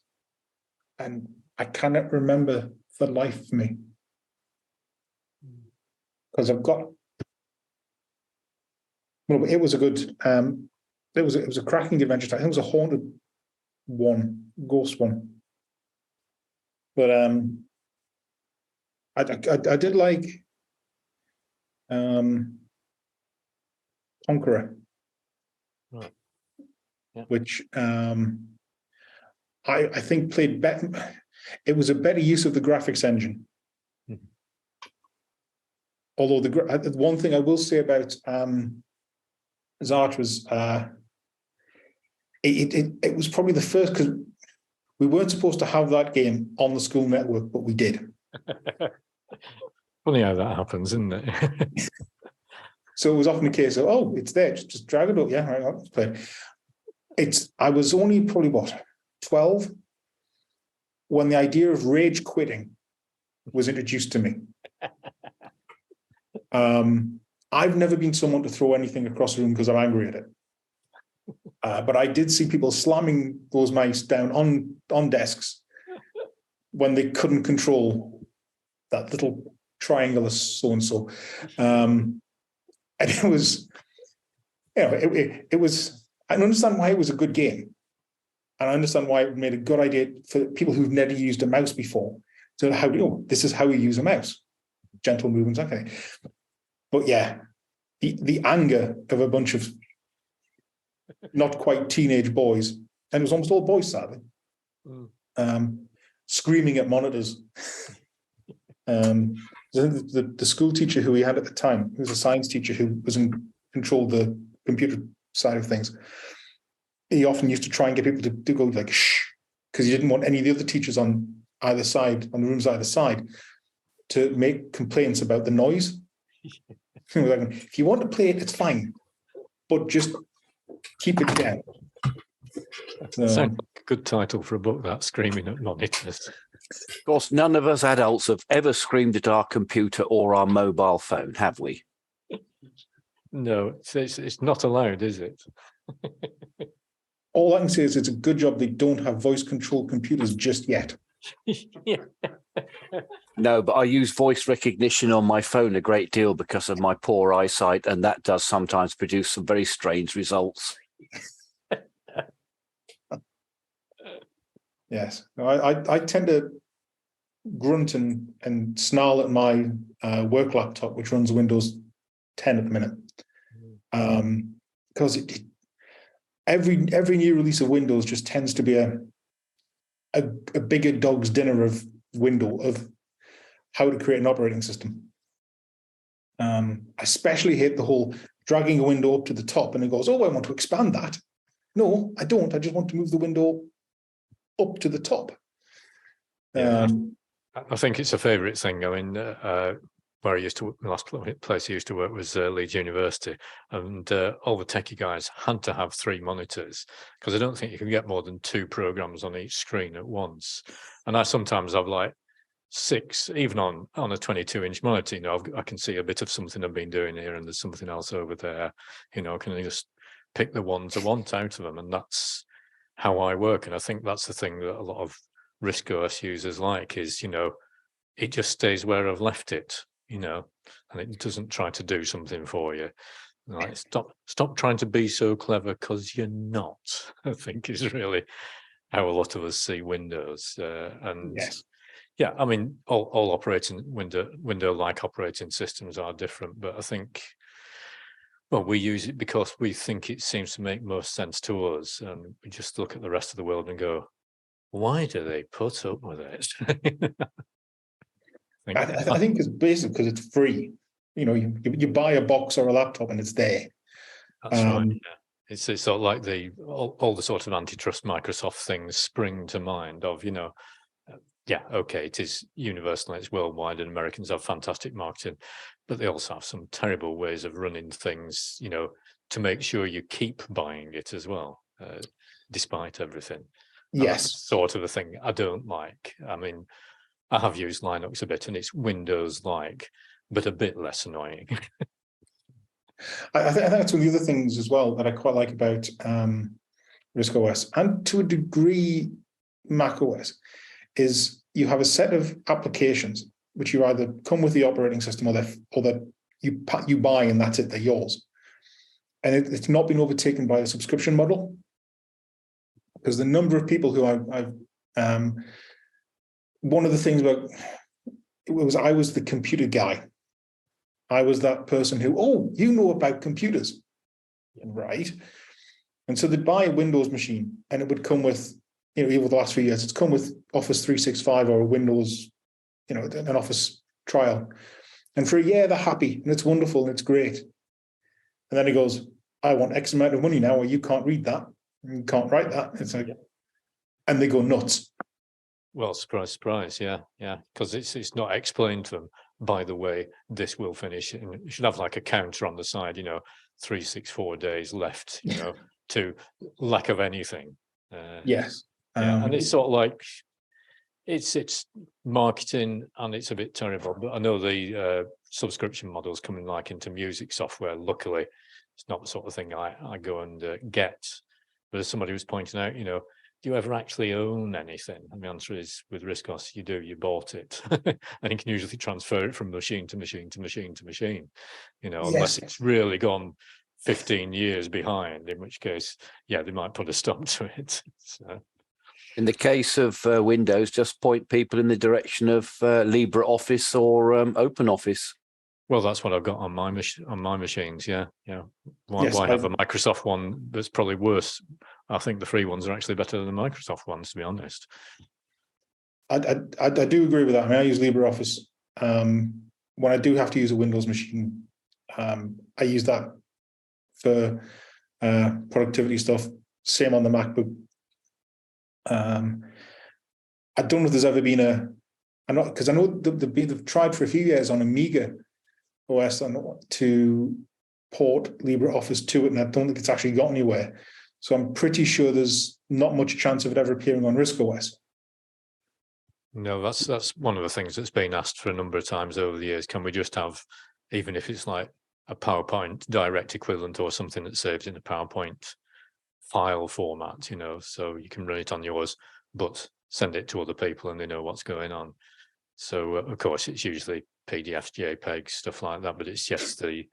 and I cannot remember for life for me. Because it was a good, it was a cracking adventure title. I think it was a haunted one, ghost one. But I did like Conqueror. Right. Yeah. Which I think played better. It was a better use of the graphics engine. Mm-hmm. Although the one thing I will say about Zarch was it was probably the first, because we weren't supposed to have that game on the school network, but we did. Funny how that happens, isn't it? So it was often a case of, oh, it's there, just drag it up. Yeah, right, let's play it. I was only probably 12 when the idea of rage quitting was introduced to me. I've never been someone to throw anything across the room because I'm angry at it. But I did see people slamming those mice down on desks when they couldn't control that little triangle of so-and-so. And it was, it was, I understand why it was a good game. And I understand why it made a good idea for people who've never used a mouse before. So this is how you use a mouse, gentle movements, okay. But yeah, the anger of a bunch of not quite teenage boys, and it was almost all boys, sadly, screaming at monitors. The school teacher who we had at the time, who was a science teacher who was in control of the computer side of things, he often used to try and get people to go like shh, because he didn't want any of the other teachers on either side, on the rooms either side, to make complaints about the noise. If you want to play it, it's fine, but just keep it down. Sounds like a good title for a book, that, Screaming at Monitors. Of course, none of us adults have ever screamed at our computer or our mobile phone, have we? No, it's not allowed, is it? All I can say is it's a good job they don't have voice control computers just yet. Yeah. No, but I use voice recognition on my phone a great deal because of my poor eyesight, and that does sometimes produce some very strange results. Yes, I tend to grunt and snarl at my work laptop, which runs Windows 10 at the minute, because every new release of Windows just tends to be a bigger dog's dinner of how to create an operating system. I especially hate the whole dragging a window up to the top and it goes, oh, I want to expand that. No, I don't. I just want to move the window up to the top. Yeah, I think it's a favourite thing. I mean, where I used to, the last place I used to work was Leeds University, and all the techie guys had to have 3 monitors because I don't think you can get more than 2 programs on each screen at once. And I sometimes have like 6, even on a 22-inch monitor. You know, I can see a bit of something I've been doing here, and there's something else over there. You know, can I just pick the ones I want out of them, and that's how I work. And I think that's the thing that a lot of RISC-OS users like is, you know, it just stays where I've left it, you know, and it doesn't try to do something for you. Like, stop trying to be so clever because you're not, I think is really how a lot of us see Windows. And Yes. yeah, I mean, all operating window-like operating systems are different, but I think, well, we use it because we think it seems to make most sense to us, and we just look at the rest of the world and go, why do they put up with it? I think it's basically because it's free. You know, you buy a box or a laptop and it's there. That's right. Yeah. It's sort of like all the sort of antitrust Microsoft things spring to mind of, you know, yeah, okay, it is universal and it's worldwide, and Americans have fantastic marketing, but they also have some terrible ways of running things, you know, to make sure you keep buying it as well, despite everything. And that's Yes. sort of the thing I don't like. I mean, I have used Linux a bit, and it's Windows-like, but a bit less annoying. I think that's one of the other things as well that I quite like about RISC-OS, and to a degree macOS, is you have a set of applications which you either come with the operating system or that you buy and that's it, they're yours. And it's not been overtaken by the subscription model, because the number of people who I've one of the things about it was I was the computer guy. I was that person who, oh, you know about computers, right? And so they'd buy a Windows machine and it would come with, you know, over the last few years, it's come with Office 365 or Windows, you know, an Office trial. And for a year, they're happy and it's wonderful and it's great. And then he goes, I want X amount of money now, or you can't read that. You can't write that. It's like, and they go nuts. Well, surprise, surprise. Yeah, yeah. Because it's not explained to them, by the way, this will finish. And you should have like a counter on the side, you know, 364 days left, you know, to lack of anything. Yes. Yeah. And it's sort of like, it's marketing and it's a bit terrible. But I know the subscription models coming like into music software. Luckily, it's not the sort of thing I go and get. But as somebody was pointing out, you know, do you ever actually own anything? And the answer is, with RISC-OS, you do. You bought it, and you can usually transfer it from machine to machine to machine to machine. You know, unless it's really gone 15 years behind, in which case, yeah, they might put a stop to it. So. In the case of Windows, just point people in the direction of LibreOffice or OpenOffice. Well, that's what I've got on my machines. Yeah, yeah. Why, Yes, why have a Microsoft one that's probably worse? I think the free ones are actually better than the Microsoft ones, to be honest. I do agree with that. I mean, I use LibreOffice. When I do have to use a Windows machine, I use that for productivity stuff. Same on the MacBook. I don't know if there's ever been because I know they've tried for a few years on Amiga OS to port LibreOffice to it, and I don't think it's actually got anywhere. So I'm pretty sure there's not much chance of it ever appearing on RISC OS. No, that's one of the things that's been asked for a number of times over the years. Can we just have, even if it's like a PowerPoint direct equivalent or something that saves in a PowerPoint file format, so you can run it on yours, but send it to other people and they know what's going on. So of course it's usually PDFs, JPEGs, stuff like that, but it's just the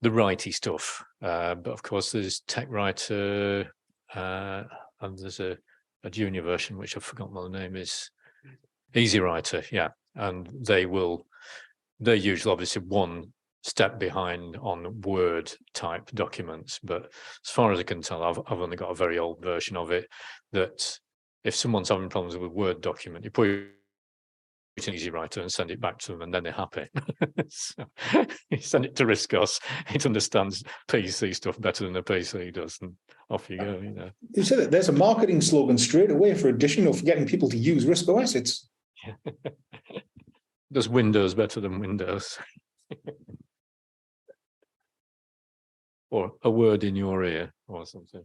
righty stuff. But of course there's TechWriter, and there's a junior version which I've forgotten what the name is. EasyWriter, yeah, and they're usually obviously one step behind on Word type documents, but as far as I can tell, I've only got a very old version of it. That if someone's having problems with a Word document, you put it in EasyWriter and send it back to them, and then they're happy. So you send it to RISC-OS, it understands PC stuff better than a PC does, and off you go. You said that there's a marketing slogan straight away for additional for getting people to use RISC OS. It's does Windows better than Windows. Or a word in your ear or something.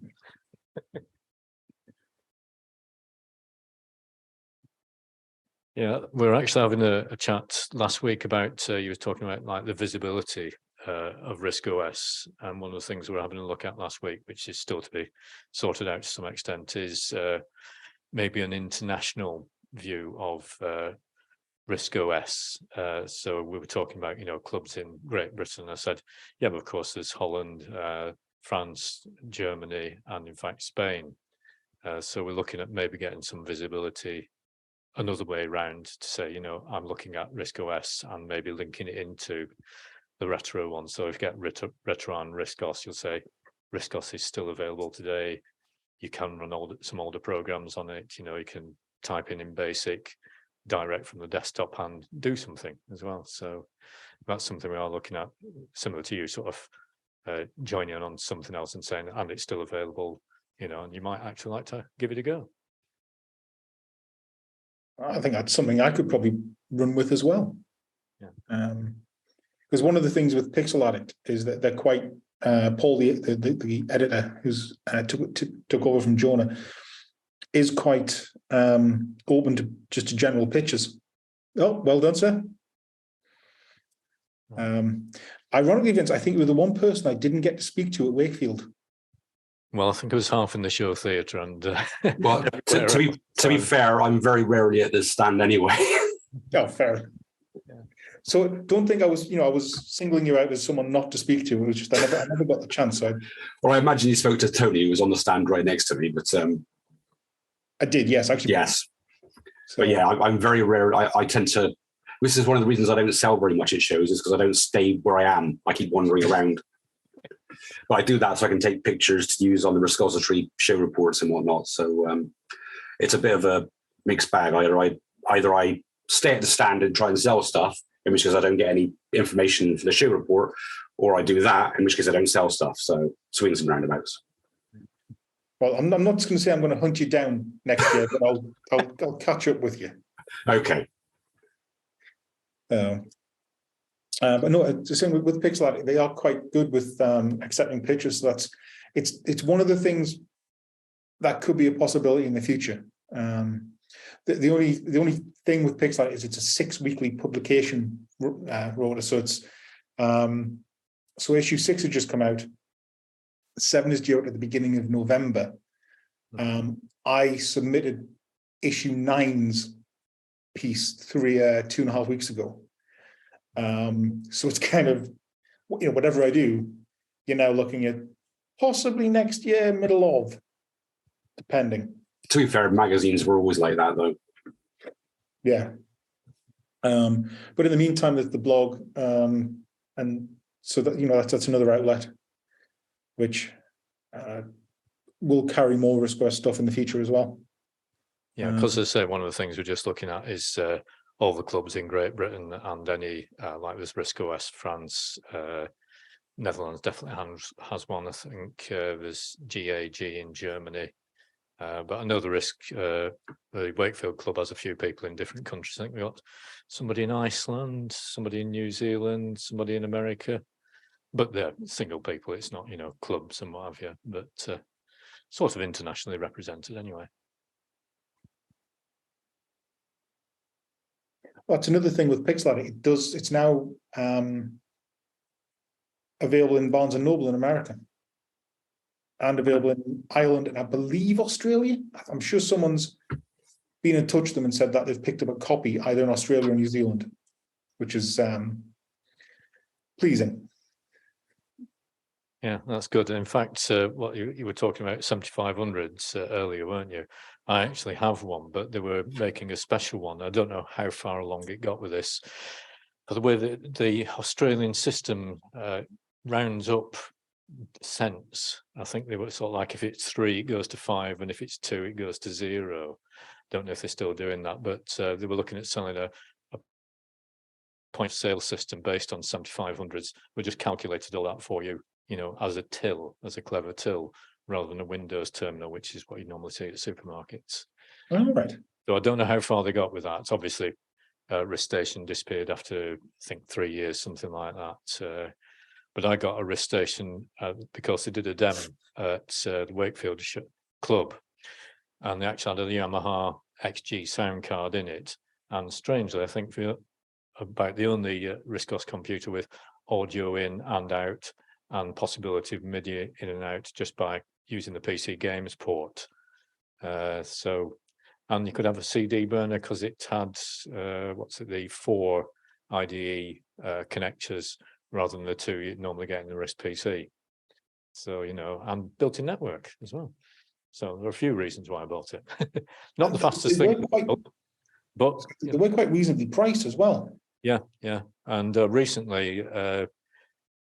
Yeah, we were actually having a chat last week about, you were talking about like the visibility of RISC OS. And one of the things we're having a look at last week, which is still to be sorted out to some extent, is maybe an international view of RISC OS. So we were talking about, clubs in Great Britain. I said, yeah, but of course there's Holland, France, Germany, and in fact Spain. So we're looking at maybe getting some visibility another way around to say, I'm looking at RISC OS and maybe linking it into the retro one. So if you get retro and RISC-OS, you'll say RISC-OS is still available today. You can run some older programs on it. You can type in BASIC direct from the desktop and do something as well. So that's something we are looking at, similar to you, sort of joining on something else and saying, and it's still available, and you might actually like to give it a go. I think that's something I could probably run with as well. Yeah. Because one of the things with Pixel Addict is that they're quite Paul, the editor who's took over from Jonah, is quite open to just to general pitches. Oh, well done, sir. Ironically, Vince, I think you were the one person I didn't get to speak to at Wakefield. Well, I think it was half in the show theatre and. Well, to be fair, I'm very rarely at this stand anyway. Oh, fair. Yeah. So don't think I was singling you out as someone not to speak to. It was just I never got the chance. Well, I imagine you spoke to Tony, who was on the stand right next to me. But I did, yes, actually. Yes, so, but yeah, I'm very rare. I tend to. This is one of the reasons I don't sell very much at shows, is because I don't stay where I am. I keep wandering around. But I do that so I can take pictures to use on the RISC-OS show reports and whatnot. So it's a bit of a mixed bag. Either I stay at the stand and try and sell stuff, in which case I don't get any information for the show report, or I do that, in which case I don't sell stuff. So swings and roundabouts. Well, I'm not just going to say I'm going to hunt you down next year, but I'll catch up with you. Okay. But no, just saying with Pixel Addict, they are quite good with accepting pictures. So it's one of the things that could be a possibility in the future. The only thing with Pixel Addict is it's a 6-weekly publication rota. So it's so issue 6 has just come out. 7 is due out at the beginning of November. I submitted issue 9's piece 2.5 weeks ago. So it's kind of, whatever I do, you're now looking at possibly next year, middle of, depending. To be fair, magazines were always like that, though. Yeah. But in the meantime, there's the blog, and so that, you know, that's another outlet which will carry more risk-aware stuff in the future as well. Yeah, because as I say, one of the things we're just looking at is all the clubs in Great Britain and any like there's RiskOS France, Netherlands definitely has one. I think there's GAG in Germany, but I know the Wakefield Club has a few people in different countries. I think we got somebody in Iceland, somebody in New Zealand, somebody in America, but they're single people. It's not, you know, clubs and what have you, but sort of internationally represented anyway. Well, that's another thing with Pixelat. It's now available in Barnes and Noble in America, and available in Ireland and I believe Australia. I'm sure someone's been in touch with them and said that they've picked up a copy either in Australia or New Zealand, which is pleasing. Yeah, that's good. In fact, what you were talking about 7500s earlier, weren't you? I actually have one, but they were making a special one. I don't know how far along it got with this. But the way that the Australian system rounds up cents, I think they were sort of like if it's 3, it goes to 5, and if it's 2, it goes to 0. Don't know if they're still doing that, but they were looking at selling a point of sale system based on 7500s. We just calculated all that for you, you know, as a till, as a clever till, rather than a Windows terminal, which is what you normally see at supermarkets. All right. So I don't know how far they got with that. It's obviously RIS Station disappeared after, I think, 3 years, something like that. But I got a RIS Station because they did a demo at the Wakefield Club, and they actually had a Yamaha XG sound card in it. And strangely, I think about the only RISCOS computer with audio in and out, and possibility of MIDI in and out just by using the PC games port. And you could have a CD burner because it had the 4 IDE connectors rather than the 2 you'd normally get in the RIS PC. So, you know, and built-in network as well. So there are a few reasons why I bought it. Not the fastest thing, but they were quite reasonably priced as well. Yeah, yeah. And recently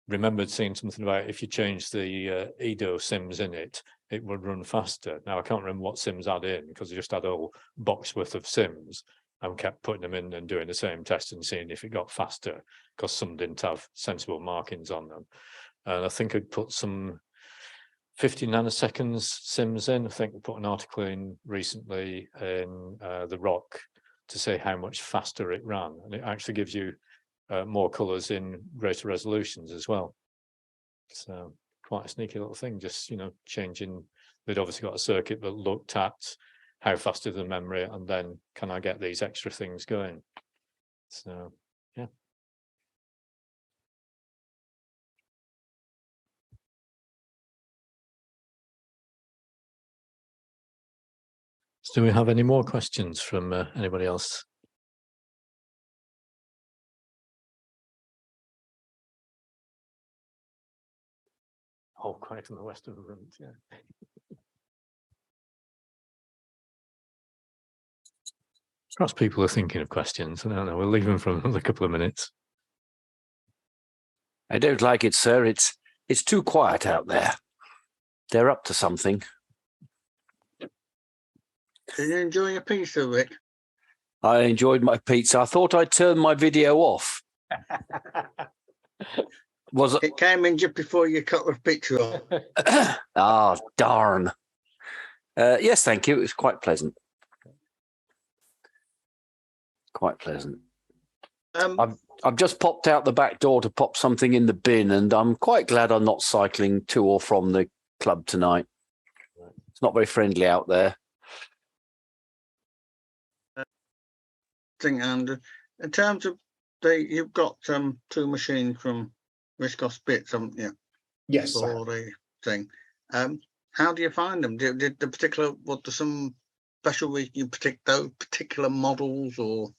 remembered seeing something about if you change the Edo sims in it, it would run faster. Now, I can't remember what sims I'd in because I just had a whole box worth of sims and kept putting them in and doing the same test and seeing if it got faster because some didn't have sensible markings on them. And I think I'd put some 50 nanoseconds sims in. I think we put an article in recently in the WROCC to say how much faster it ran. And it actually gives you more colors in greater resolutions as well. So quite a sneaky little thing, just, you know, changing. They'd obviously got a circuit that looked at how fast is the memory and then can I get these extra things going. So yeah. So do we have any more questions from anybody else? Oh, quite in the west of the room, yeah. Perhaps people are thinking of questions. I don't know. We'll leave them for another couple of minutes. I don't like it, sir. It's too quiet out there. They're up to something. Did you enjoy your pizza, Rick? I enjoyed my pizza. I thought I'd turn my video off. Was it? It came in just before you cut the picture off. Ah, darn. Yes, thank you. It was quite pleasant. Quite pleasant. I've just popped out the back door to pop something in the bin, and I'm quite glad I'm not cycling to or from the club tonight. It's not very friendly out there. And in terms of you've got 2 machines from RISCOS Bits, haven't you? Yes. For the thing. How do you find them? Did the particular some special reason you pick those particular models or?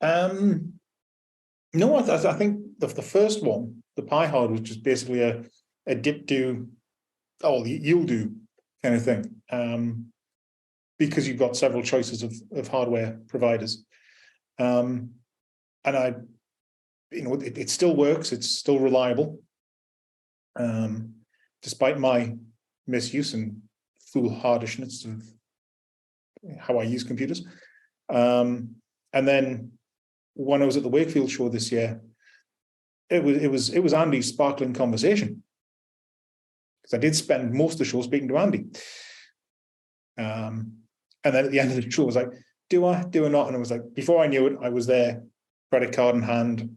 No, I think the first one, the Pi-Hard, was just basically a dip do, you'll do kind of thing. because you've got several choices of hardware providers. And it still works, it's still reliable, despite my misuse and foolhardishness of how I use computers. And then when I was at the Wakefield show this year, it was Andy's sparkling conversation, because I did spend most of the show speaking to Andy. And then at the end of the show, I was like, do I not? And it was like, before I knew it, I was there, credit card in hand,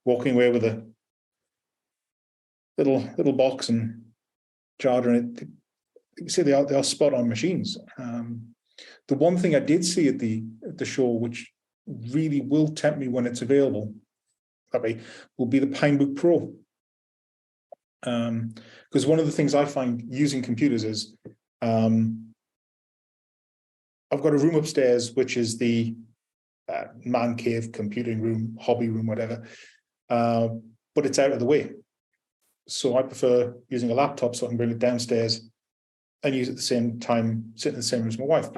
walking away with a little box and charger. And you see, they are spot on machines. The one thing I did see at the show, which really will tempt me when it's available, will be the Pinebook Pro. Because one of the things I find using computers is, I've got a room upstairs, which is the man cave, computing room, hobby room, whatever, but it's out of the way. So I prefer using a laptop so I can bring it downstairs and use it at the same time, sit in the same room as my wife.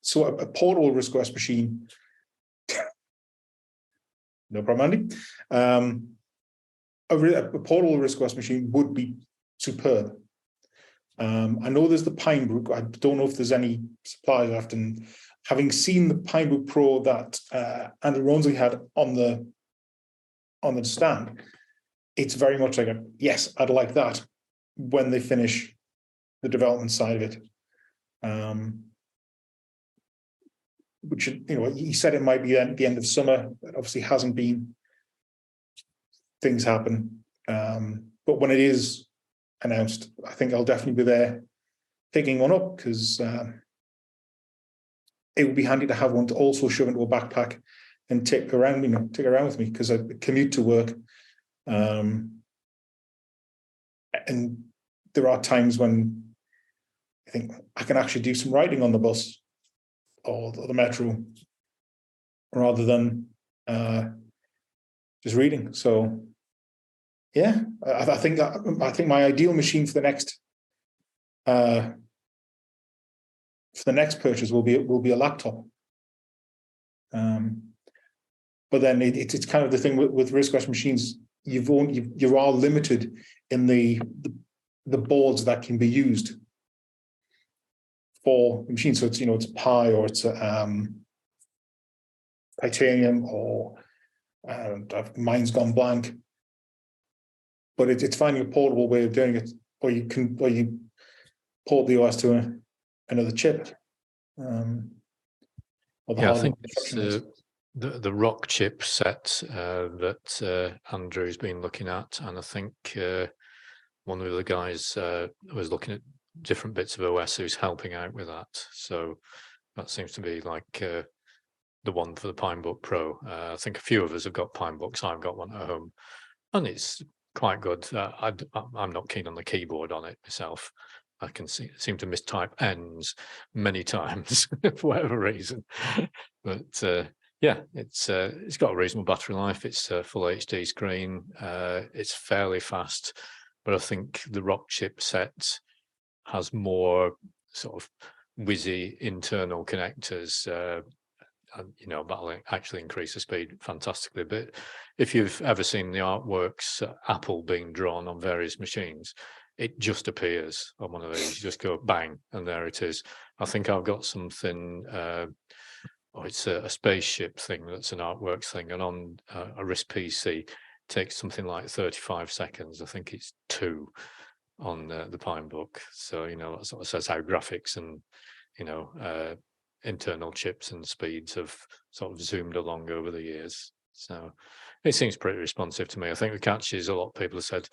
So a portable RISC-OS machine, no problem, Andy. A portable RISC-OS machine would be superb. I know there's the Pinebook. I don't know if there's any supplies left. And having seen the Pinebook Pro that Andrew Oyston had on the stand, it's very much like yes, I'd like that when they finish the development side of it. Which, he said it might be at the end of summer. It obviously hasn't been. Things happen. But when it is announced, I think I'll definitely be there picking one up, because it would be handy to have one to also shove into a backpack and take around with me, because I commute to work. And there are times when I think I can actually do some writing on the bus or the metro rather than just reading. So yeah, I think my ideal machine for the next purchase will be a laptop. But then it's kind of the thing with RISC-OS machines. You are limited in the boards that can be used for the machine. So it's it's a Pi, or it's a titanium, or mine's gone blank. But it's finding a portable way of doing it, or you port the OS to another chip. I think it's the WROCC chip set that Andrew's been looking at, and I think one of the guys was looking at different bits of OS who's helping out with that. So that seems to be like the one for the Pinebook Pro. I think a few of us have got Pinebooks. I've got one at home, and it's quite good. I'm not keen on the keyboard on it myself. I can seem to mistype N's many times for whatever reason. But yeah, it's got a reasonable battery life. It's a full HD screen. It's fairly fast, but I think the WROCC chipset has more sort of whizzy internal connectors. That'll actually increase the speed fantastically. But if you've ever seen the artworks Apple being drawn on various machines, it just appears on one of these. You just go bang, and there it is. I think I've got something. It's a spaceship thing that's an artworks thing, and on a RISC PC, it takes something like 35 seconds. I think it's 2 on the Pinebook. So that sort of says how graphics and internal chips and speeds have sort of zoomed along over the years. So it seems pretty responsive to me. I think the catch is a lot of people have said,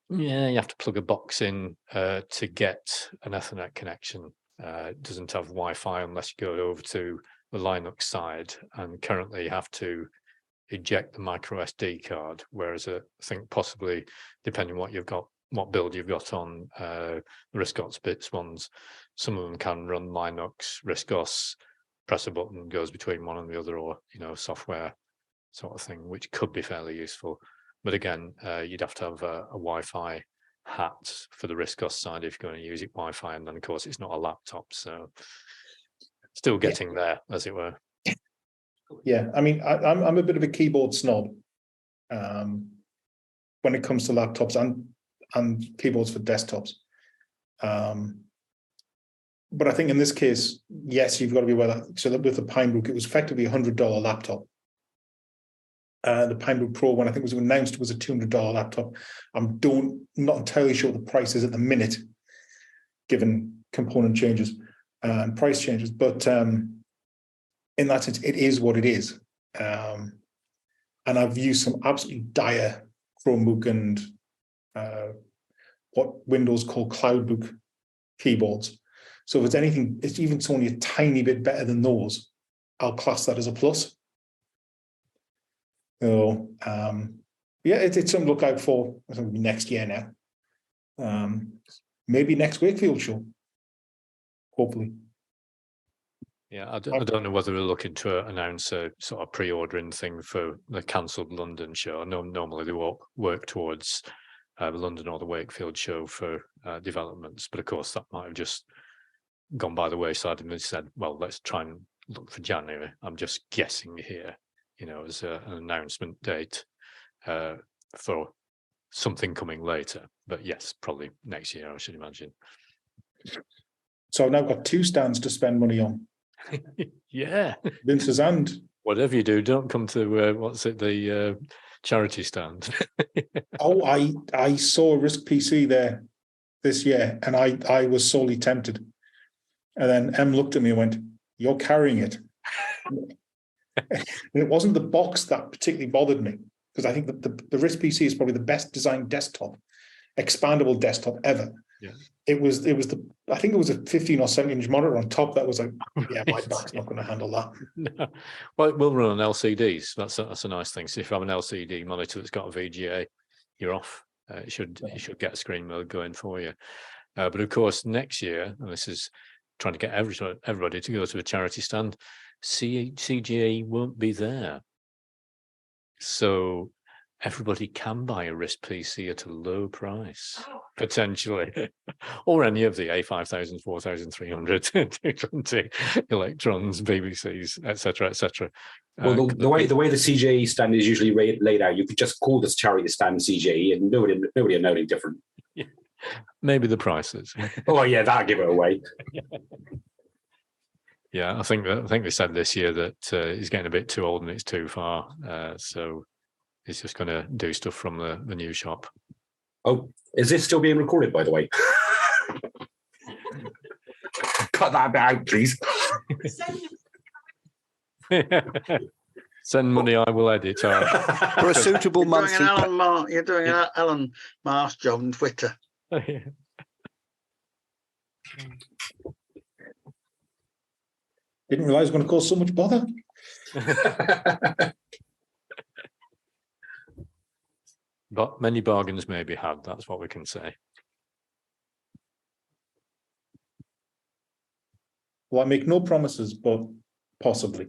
yeah, you have to plug a box in to get an Ethernet connection. It doesn't have Wi-Fi unless you go over to the Linux side, and currently you have to eject the micro SD card, whereas I think possibly, depending on what build you've got on the RISC-OS bits ones, some of them can run Linux, RISC-OS, press a button, goes between one and the other, or software sort of thing, which could be fairly useful. But again, you'd have to have a Wi-Fi hat for the risk cost side if you're going to use it Wi-Fi, and then of course it's not a laptop, so still getting there, as it were. Yeah, I mean, I'm a bit of a keyboard snob when it comes to laptops and keyboards for desktops. But I think in this case, yes, you've got to be aware that. So that with the Pinebook, it was effectively $100 laptop. The Pinebook Pro, when I think it was announced, was a $200 laptop. I'm not entirely sure what the price is at the minute, given component changes and price changes. But in that sense, it is what it is. And I've used some absolutely dire Chromebook and what Windows call Cloudbook keyboards. So if it's anything, it's even only a tiny bit better than those, I'll class that as a plus. So yeah, it's something to look out for. I think it'll be next year now. Maybe next Wakefield show. Hopefully. Yeah, I don't know whether we're looking to announce a sort of pre-ordering thing for the cancelled London show. No, normally they won't work towards the London or the Wakefield show for developments, but of course that might have just gone by the wayside and they said, well, let's try and look for January. I'm just guessing here, as an announcement date for something coming later. But yes, probably next year, I should imagine. So I've now got 2 stands to spend money on. Yeah. Vince's and whatever you do, don't come to the charity stand. Oh, I saw a Risk PC there this year, and I was sorely tempted. And then Em looked at me and went, "You're carrying it." And it wasn't the box that particularly bothered me, because I think that the Risk PC is probably the best designed desktop, expandable desktop ever. Yeah. It was I think it was a 15 or 17 inch monitor on top that was like, yeah, my back's not going to handle that. No. Well, it will run on LCDs. That's a nice thing. So if you have an LCD monitor that's got a VGA, you're off. It should get screen mode going for you. But of course, next year, and this is trying to get everybody to go to a charity stand, CGA won't be there. So everybody can buy a Risk PC at a low price, potentially, or any of the A5000, 4300, 220 Electrons, BBCs, etc. Well, the way the CGE stand is usually laid out, you could just call this charity stand CGE, and nobody will know any different. Yeah. Maybe the prices. Oh yeah, that'll give it away. Yeah, I think they said this year that he's getting a bit too old and it's too far. So he's just going to do stuff from the new shop. Oh, is this still being recorded, by the way? Cut that bit out, please. Send money, I will edit. For a suitable monthly. You're doing an Alan Marsh job on Twitter. Didn't realize it was going to cause so much bother. But many bargains may be had. That's what we can say. Well, I make no promises, but possibly.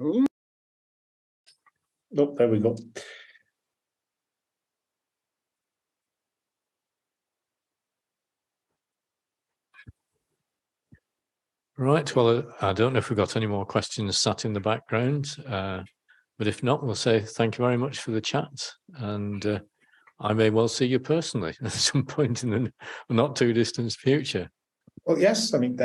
Ooh. Oh, there we go. Right. Well, I don't know if we've got any more questions sat in the background, but if not, we'll say thank you very much for the chat, and I may well see you personally at some point in the not too distant future. Well, yes. I mean,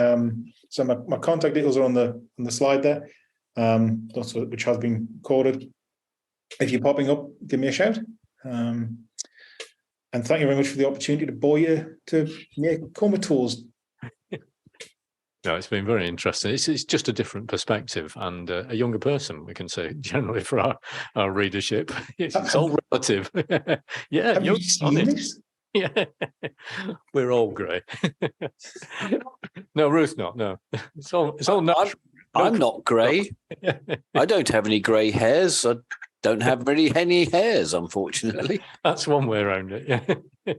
so my contact details are on the slide there, which has been recorded. If you're popping up, give me a shout. And thank you very much for the opportunity to bore you to make comatose. No, it's been very interesting. It's just a different perspective and a younger person, we can say, generally for our readership. It's all relative. Yeah, Have you're you seen this? Yeah, we're all grey. No, Ruth, not. No, it's all natural. I'm not grey. I don't have any grey hairs. I don't have really any hairs, unfortunately. That's one way around it. Yeah.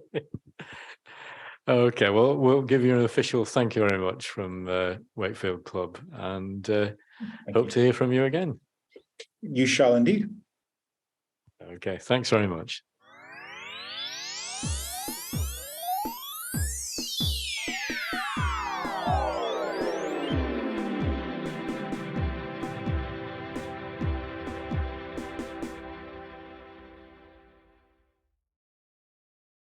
Okay, well, we'll give you an official thank you very much from Wakefield Club, and Thank hope you. to hear from you again. You shall indeed. Okay, thanks very much.